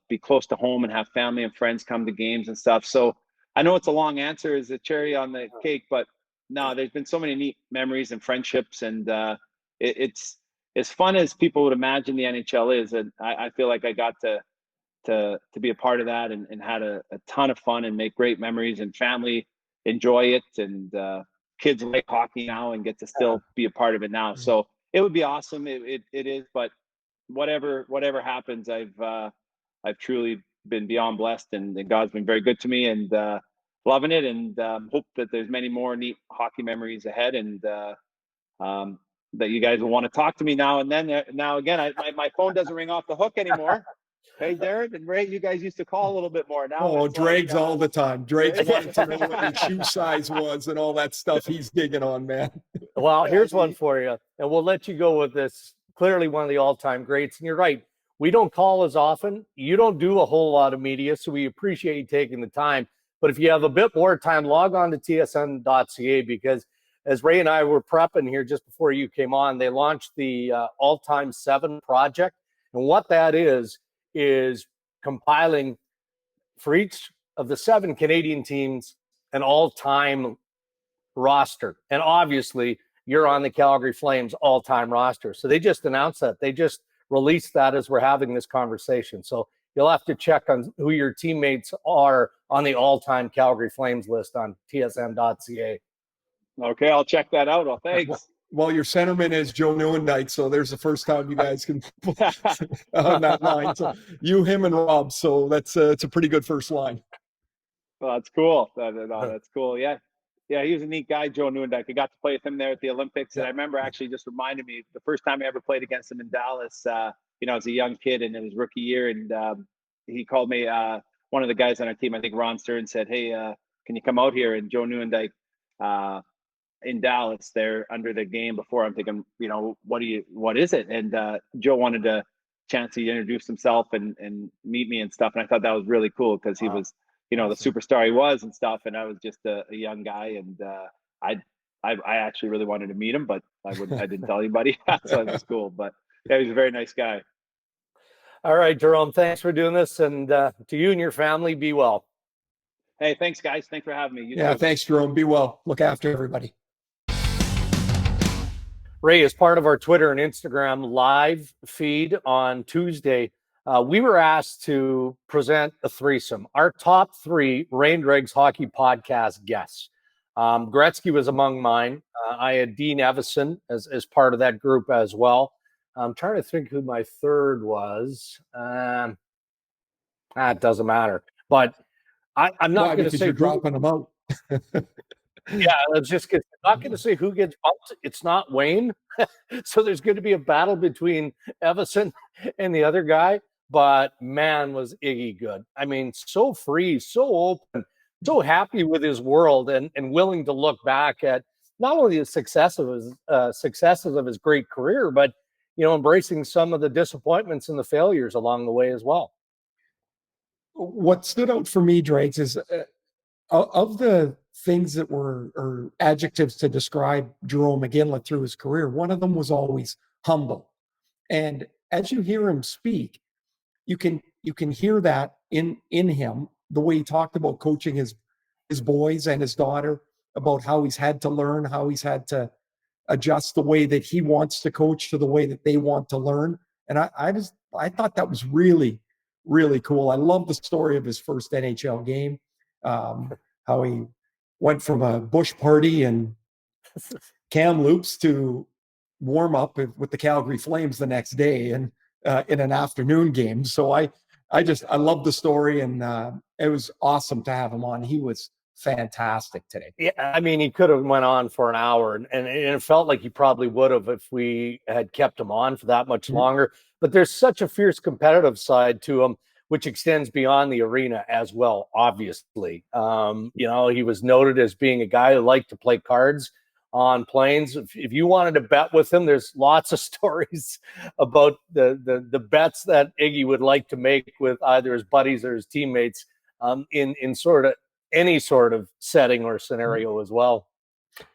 be close to home, and have family and friends come to games and stuff. So I know it's a long answer as a cherry on the cake, but no, there's been so many neat memories and friendships, and it's as fun as people would imagine the NHL is. And I feel like I got to be a part of that, and had a ton of fun and make great memories, and family enjoy it, and kids like hockey now and get to still be a part of it now. So it would be awesome. It is, but whatever happens, I've truly been beyond blessed, and God's been very good to me, and loving it, and hope that there's many more neat hockey memories ahead, and that you guys will want to talk to me now and then. Now again, my phone doesn't ring off the hook anymore. Hey, Darren and Ray, you guys used to call a little bit more. Now Dregs all the time. Dregs wanted to know what your shoe size was and all that stuff he's digging on, man. Well, here's one for you, and we'll let you go with this. Clearly one of the all-time greats, and you're right. We don't call as often. You don't do a whole lot of media, so we appreciate you taking the time. But if you have a bit more time, log on to tsn.ca, because as Ray and I were prepping here just before you came on, they launched the All-Time 7 project. And what that is compiling for each of the 7 Canadian teams an all-time roster. And obviously, you're on the Calgary Flames all-time roster. So they just announced that. They just released that as we're having this conversation. So you'll have to check on who your teammates are on the all-time Calgary Flames list on tsn.ca. Okay, I'll check that out. Well, thanks. Well, your centerman is Joe Nieuwendyk, so there's the first time you guys can on that line. So you, him, and Rob. So it's a pretty good first line. Well, that's cool. That's cool. Yeah, Yeah, he was a neat guy, Joe Nieuwendyk. I got to play with him there at the Olympics, and Yeah. I remember actually just reminded me the first time I ever played against him in Dallas. As a young kid, and it was rookie year, and he called me. One of the guys on our team, I think Ron Stern, said, "Hey, can you come out here?" And Joe Nieuwendyk in Dallas, there under the game before. I'm thinking, what is it? And Joe wanted a chance to introduce himself and meet me and stuff, and I thought that was really cool because he was, the superstar he was and stuff, and I was just a young guy, and I actually really wanted to meet him, but I didn't tell anybody, so it was cool. But yeah, he was a very nice guy. All right, Jarome, thanks for doing this, and to you and your family, be well. Hey, thanks, guys. Thanks for having me. You too. Thanks, Jarome. Be well. Look after everybody. Ray, as part of our Twitter and Instagram live feed on Tuesday, we were asked to present a threesome, our top 3 Ray and Dregs hockey podcast guests. Gretzky was among mine. I had Dean Everson as part of that group as well. I'm trying to think who my third was. It doesn't matter. But I'm not going to say you're dropping them out. Yeah, I'm not going to say who gets bumped. It's not Wayne. So there's going to be a battle between Everson and the other guy. But man, was Iggy good. I mean, so free, so open, so happy with his world, and willing to look back at not only the successes of his great career, but embracing some of the disappointments and the failures along the way as well. What stood out for me, Dregs, is of the things that were or adjectives to describe Jarome Iginla through his career, one of them was always humble. And as you hear him speak, you can hear that in him, the way he talked about coaching his boys and his daughter, about how he's had to learn, how he's had to adjust the way that he wants to coach to the way that they want to learn. And I thought that was really, really cool. I love the story of his first NHL game, how he went from a bush party and Kamloops to warm up with the Calgary Flames the next day and in an afternoon game. So I love the story, and it was awesome to have him on. He was fantastic today. Yeah, I mean, he could have went on for an hour, and it felt like he probably would have if we had kept him on for that much longer. But there's such a fierce competitive side to him, which extends beyond the arena as well, obviously. He was noted as being a guy who liked to play cards on planes. If you wanted to bet with him, there's lots of stories about the bets that Iggy would like to make with either his buddies or his teammates in sort of any sort of setting or scenario as well.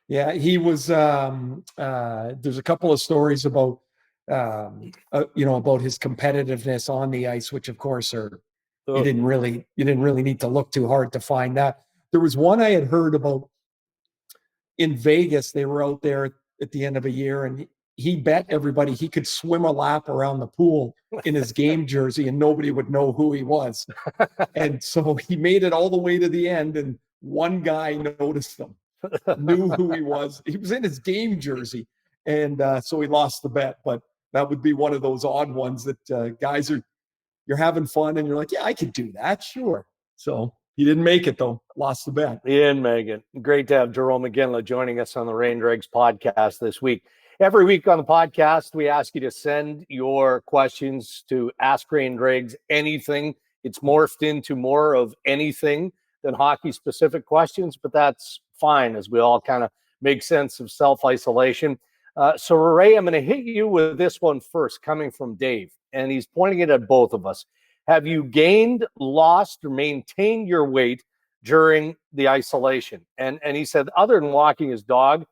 Yeah, he was. There's a couple of stories about about his competitiveness on the ice, which of course you didn't really need to look too hard to find that. There was one I had heard about in Vegas. They were out there at the end of a year, and he bet everybody he could swim a lap around the pool in his game jersey and nobody would know who he was. And so he made it all the way to the end, and one guy noticed him, knew who he was. He was in his game jersey, and so he lost the bet. But that would be one of those odd ones that guys you're having fun and you're like, yeah, I could do that, sure. So he didn't make it, though. Lost the bet. He didn't make it. Great to have Jarome Iginla joining us on the Ray and Dregs podcast this week. Every week on the podcast, we ask you to send your questions to Ask Ray and Dregs Anything. It's morphed into more of anything than hockey-specific questions, but that's fine as we all kind of make sense of self-isolation. So, Ray, I'm going to hit you with this one first, coming from Dave, and he's pointing it at both of us. Have you gained, lost, or maintained your weight during the isolation? And he said, other than walking his dog,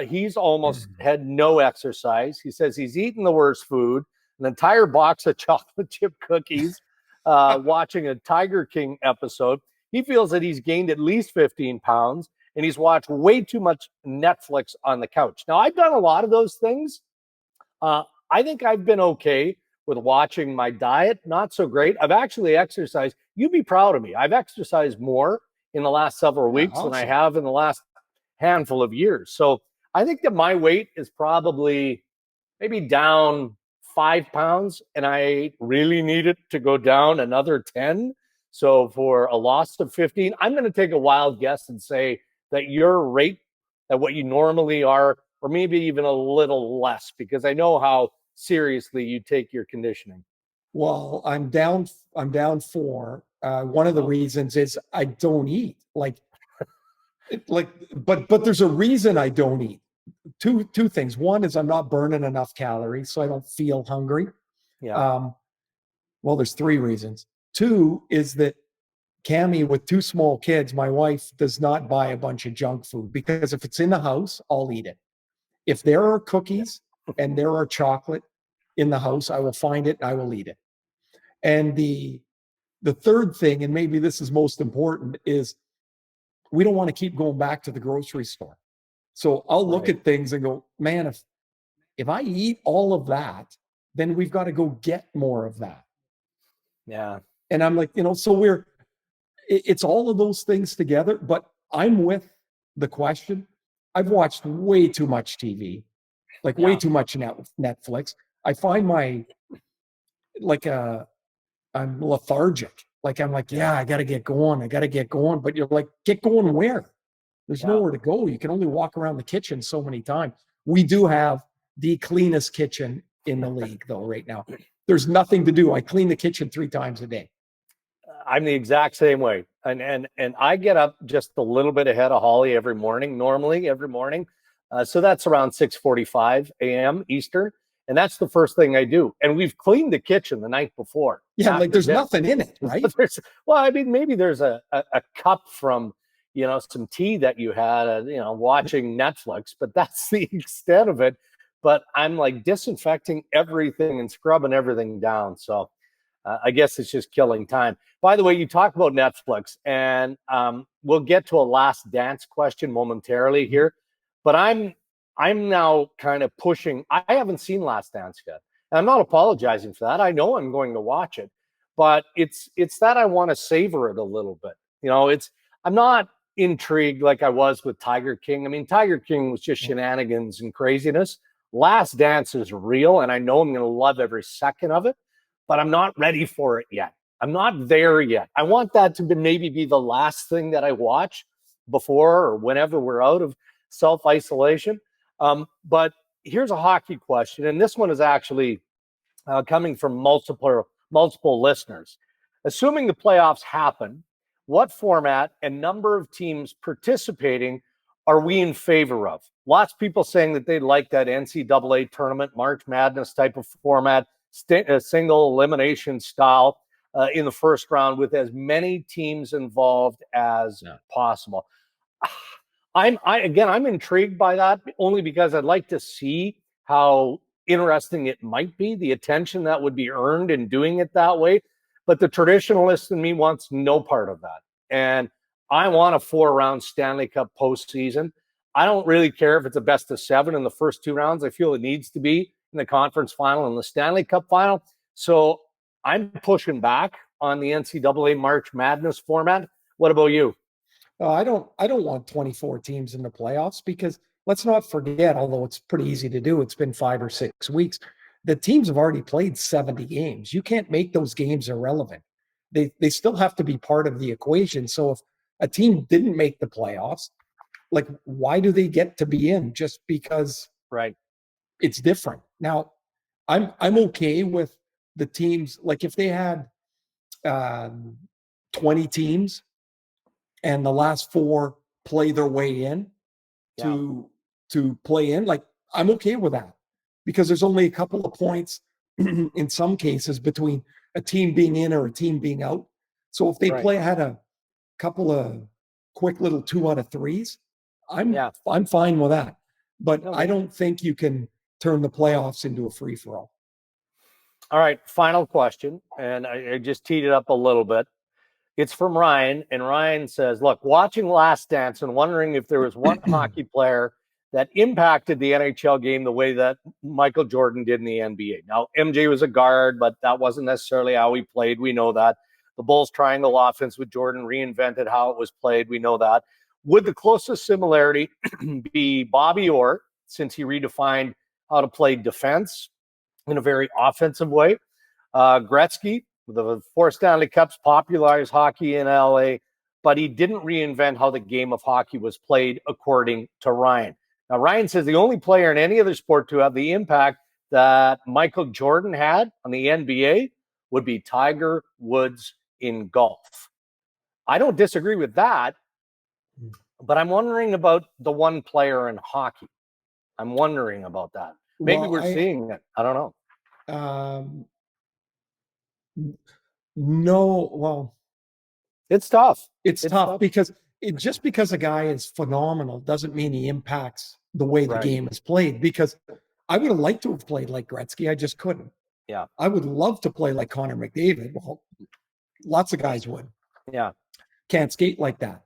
he's almost had no exercise. He says he's eaten the worst food, an entire box of chocolate chip cookies, watching a Tiger King episode. He feels that he's gained at least 15 pounds, and he's watched way too much Netflix on the couch. Now, I've done a lot of those things. I think I've been okay with watching my diet. Not so great. I've actually exercised. You'd be proud of me. I've exercised more in the last several weeks than I have in the last handful of years. So I think that my weight is probably maybe down 5 pounds, and I really need it to go down another 10. So for a loss of 15, I'm going to take a wild guess and say that you're right at what you normally are, or maybe even a little less? Because I know how seriously you take your conditioning. Well, I'm down 4. One of the reasons is I don't eat. But there's a reason I don't eat. Two things. One is I'm not burning enough calories, so I don't feel hungry. Yeah. Well, there's 3 reasons. 2 is that Cammie, with 2 small kids, my wife does not buy a bunch of junk food, because if it's in the house, I'll eat it. If there are cookies and there are chocolate in the house, I will find it and I will eat it. And the third thing, and maybe this is most important, is we don't want to keep going back to the grocery store. So I'll look at things and go, man, if I eat all of that, then we've got to go get more of that. Yeah. And I'm like, so it's all of those things together, but I'm with the question. I've watched way too much TV, way too much Netflix. I find I'm lethargic. I'm like, I got to get going. But you're like, get going where? There's nowhere to go. You can only walk around the kitchen so many times. We do have the cleanest kitchen in the league, though, right now. There's nothing to do. I clean the kitchen 3 times a day. I'm the exact same way. And I get up just a little bit ahead of Holly every morning, normally every morning. So that's around 6:45 a.m. Eastern. And that's the first thing I do. And we've cleaned the kitchen the night before. Yeah, there's nothing in it, right? Maybe there's a cup from, some tea that you had, watching Netflix, but that's the extent of it. But I'm disinfecting everything and scrubbing everything down. So I guess it's just killing time. By the way, you talk about Netflix, and we'll get to a last dance question momentarily here. But I'm now kind of pushing. I haven't seen Last Dance yet. And I'm not apologizing for that. I know I'm going to watch it, but it's that I want to savor it a little bit. I'm not intrigued like I was with Tiger King. I mean, Tiger King was just shenanigans and craziness. Last Dance is real, and I know I'm going to love every second of it, but I'm not ready for it yet. I'm not there yet. I want that to maybe be the last thing that I watch before or whenever we're out of self-isolation. But here's a hockey question, and this one is actually coming from multiple listeners. Assuming the playoffs happen, what format and number of teams participating are we in favor of? Lots of people saying that they'd like that NCAA tournament, March Madness type of format, a single elimination style in the first round with as many teams involved as possible. I'm intrigued by that, only because I'd like to see how interesting it might be, the attention that would be earned in doing it that way. But the traditionalist in me wants no part of that. And I want a 4-round Stanley Cup postseason. I don't really care if it's a best of 7 in the first 2 rounds. I feel it needs to be in the conference final and the Stanley Cup final. So I'm pushing back on the NCAA March Madness format. What about you? I don't want 24 teams in the playoffs, because let's not forget, although it's pretty easy to do, it's been 5 or 6 weeks. The teams have already played 70 games. You can't make those games irrelevant. They still have to be part of the equation. So if a team didn't make the playoffs, why do they get to be in? Just because it's different. Now, I'm okay with the teams, if they had 20 teams and the last 4 play their way in to play in, I'm okay with that, because there's only a couple of points in some cases between a team being in or a team being out. So if they had a couple of quick little 2 out of 3s, I'm fine with that. But I don't think you can turn the playoffs into a free-for-all. All right, final question, and I just teed it up a little bit. It's from Ryan, and Ryan says, look, watching Last Dance and wondering if there was one hockey player that impacted the NHL game the way that Michael Jordan did in the NBA. Now, MJ was a guard, but that wasn't necessarily how he played. We know that. The Bulls triangle offense with Jordan reinvented how it was played. We know that. Would the closest similarity be Bobby Orr, since he redefined how to play defense in a very offensive way? Gretzky, the 4 Stanley Cups, popularized hockey in LA. but he didn't reinvent how the game of hockey was played, according to Ryan. Now, Ryan says the only player in any other sport to have the impact that Michael Jordan had on the NBA would be Tiger Woods in golf. I don't disagree with that, but I'm wondering about the one player in hockey. I'm wondering about that. Maybe we're seeing it. I don't know. No, well, it's tough. It's tough because just because a guy is phenomenal doesn't mean he impacts the way the game is played. Because I would have liked to have played like Gretzky. I just couldn't. Yeah. I would love to play like Connor McDavid. Well, lots of guys would. Yeah. Can't skate like that.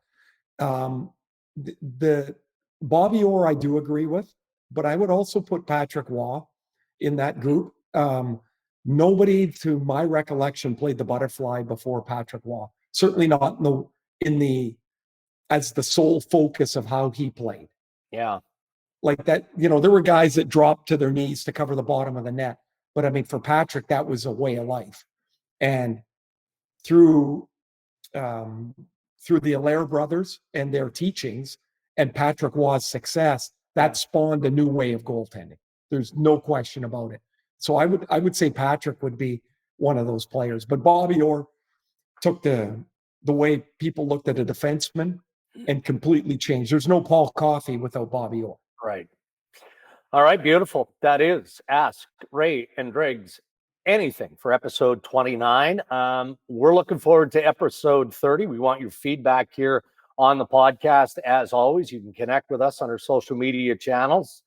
The Bobby Orr, I do agree with, but I would also put Patrick Waugh in that group. Nobody, to my recollection, played the butterfly before Patrick Waugh. Certainly not as the sole focus of how he played. Yeah. Like that, there were guys that dropped to their knees to cover the bottom of the net. But I mean, for Patrick, that was a way of life. And through the Allaire brothers and their teachings and Patrick Waugh's success, that spawned a new way of goaltending. There's no question about it. So I would say Patrick would be one of those players. But Bobby Orr took the way people looked at a defenseman and completely changed. There's no Paul Coffey without Bobby Orr. Right. All right, beautiful. That is Ask Ray and Dregs Anything for episode 29. We're looking forward to episode 30. We want your feedback here on the podcast. As always, you can connect with us on our social media channels.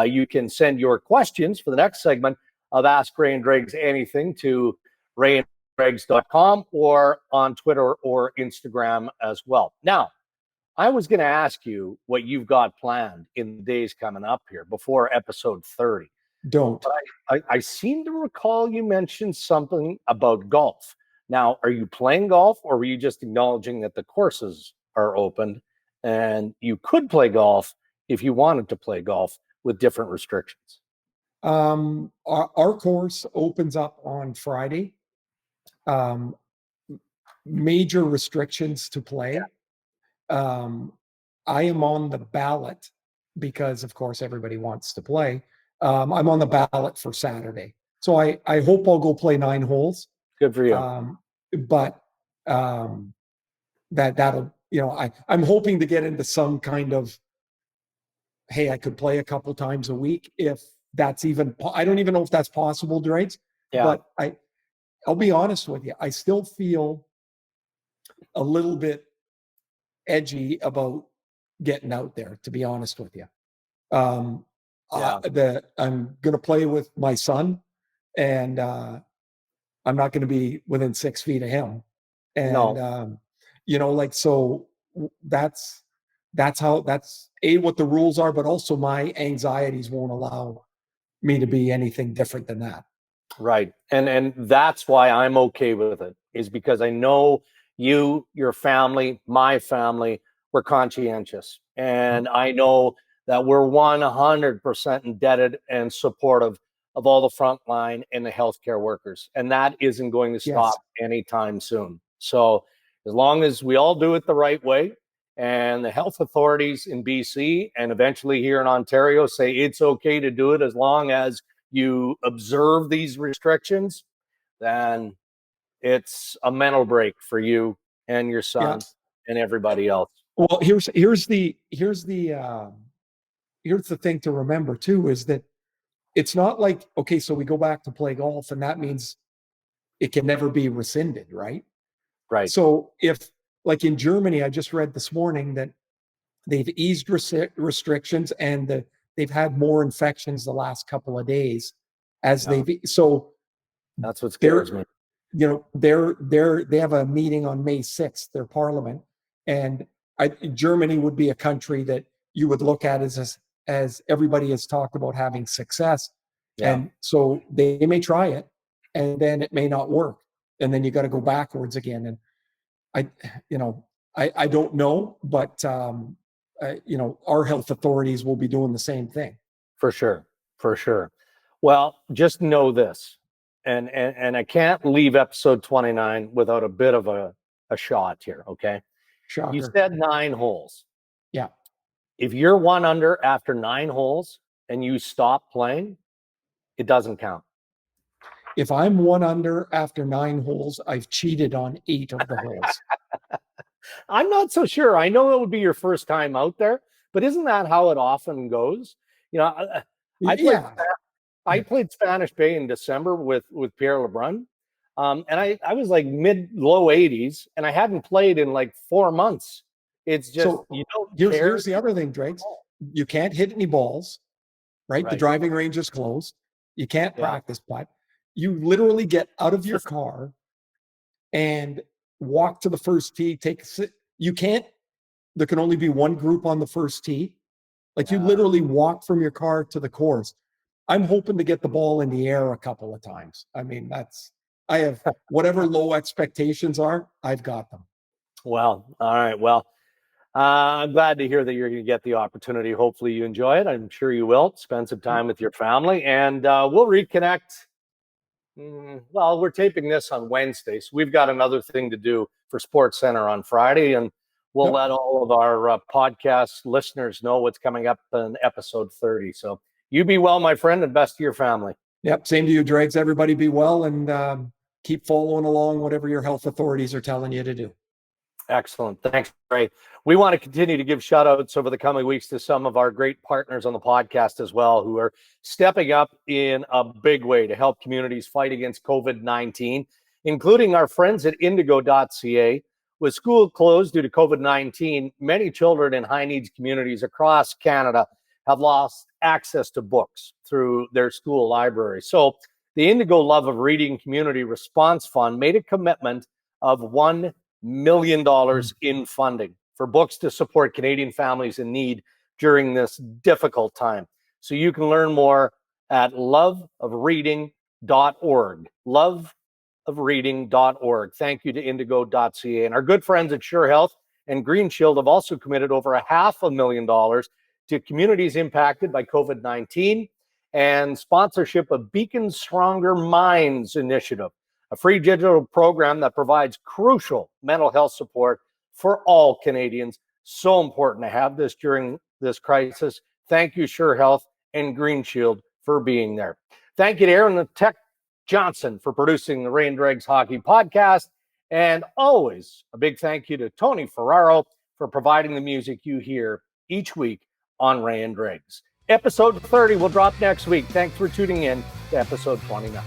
You can send your questions for the next segment of Ask Ray and Dregs Anything to rayandregs.com or on Twitter or Instagram as well. Now, I was going to ask you what you've got planned in the days coming up here before episode 30. Don't. But I seem to recall you mentioned something about golf. Now, are you playing golf, or were you just acknowledging that the courses are open and you could play golf if you wanted to play golf with different restrictions? Our course opens up on Friday. Major restrictions to play. I am on the ballot because, of course, everybody wants to play. I'm on the ballot for Saturday. So I hope I'll go play 9 holes. Good for you. But that'll, I'm hoping to get into some kind of, hey, I could play a couple times a week if that's even, I don't even know if that's possible, Dregs. Yeah. But I'll be honest with you. I still feel a little bit edgy about getting out there, to be honest with you. I'm going to play with my son, and I'm not going to be within 6 feet of him. And, so that's what the rules are, but also my anxieties won't allow me to be anything different than that. Right. And that's why I'm okay with it, is because I know you, your family, my family, we're conscientious. And I know that we're 100% indebted and supportive of all the frontline and the healthcare workers. And that isn't going to stop anytime soon. So as long as we all do it the right way, and the health authorities in BC and eventually here in Ontario say it's okay to do it as long as you observe these restrictions, then it's a mental break for you and your son and everybody else. Well, here's the thing to remember too, is that it's not like, okay, so we go back to play golf and that means it can never be rescinded, right? Right. So if, like in Germany, I just read this morning that they've eased restrictions and they've had more infections the last couple of days so that's what scares me. They have a meeting on May 6th, their parliament, and Germany would be a country that you would look at as everybody has talked about having success. And so they may try it and then it may not work. And then you got to go backwards again. And I don't know, but our health authorities will be doing the same thing. For sure. Well, just know this, and I can't leave episode 29 without a bit of a shot here, okay? Shocker. You said 9 holes. Yeah. If you're 1 under after 9 holes and you stop playing, it doesn't count. If I'm 1 under after 9 holes, I've cheated on 8 of the holes. I'm not so sure. I know it would be your first time out there, but isn't that how it often goes? You know, I played Spanish Bay in December with Pierre LeBrun. And I was like low 80s, and I hadn't played in like 4 months. It's just, So you don't here's the other thing, Dregs. You can't hit any balls, right? The driving range is closed. You can't practice putt. You literally get out of your car and walk to the first tee, take a sit. You can't, there can only be one group on the first tee. Like you literally walk from your car to the course. I'm hoping to get the ball in the air a couple of times. I mean, I have whatever low expectations are, I've got them. Well, all right. Well, I'm glad to hear that you're going to get the opportunity. Hopefully you enjoy it. I'm sure you will. Spend some time with your family, and we'll reconnect. Well, we're taping this on Wednesday, so we've got another thing to do for Sports Center on Friday, and we'll let all of our podcast listeners know what's coming up in episode 30. So you be well, my friend, and best to your family. Yep. Same to you, Dregs. Everybody be well, and keep following along whatever your health authorities are telling you to do. Excellent. Thanks, Ray. We want to continue to give shout outs over the coming weeks to some of our great partners on the podcast as well, who are stepping up in a big way to help communities fight against COVID-19, including our friends at indigo.ca. With school closed due to COVID-19, many children in high needs communities across Canada have lost access to books through their school library. So the Indigo Love of Reading Community Response Fund made a commitment of $1 million in funding for books to support Canadian families in need during this difficult time. So you can learn more at loveofreading.org. Loveofreading.org. Thank you to indigo.ca. And our good friends at Sure Health and Green Shield have also committed over $500,000 to communities impacted by COVID-19 and sponsorship of Beacon Stronger Minds initiative, a free digital program that provides crucial mental health support for all Canadians. So important to have this during this crisis. Thank you, Sure Health and Green Shield, for being there. Thank you to Aaron the Tech Johnson for producing the Ray and Dregs Hockey Podcast. And always a big thank you to Tony Ferraro for providing the music you hear each week on Ray and Dregs. Episode 30 will drop next week. Thanks for tuning in to episode 29.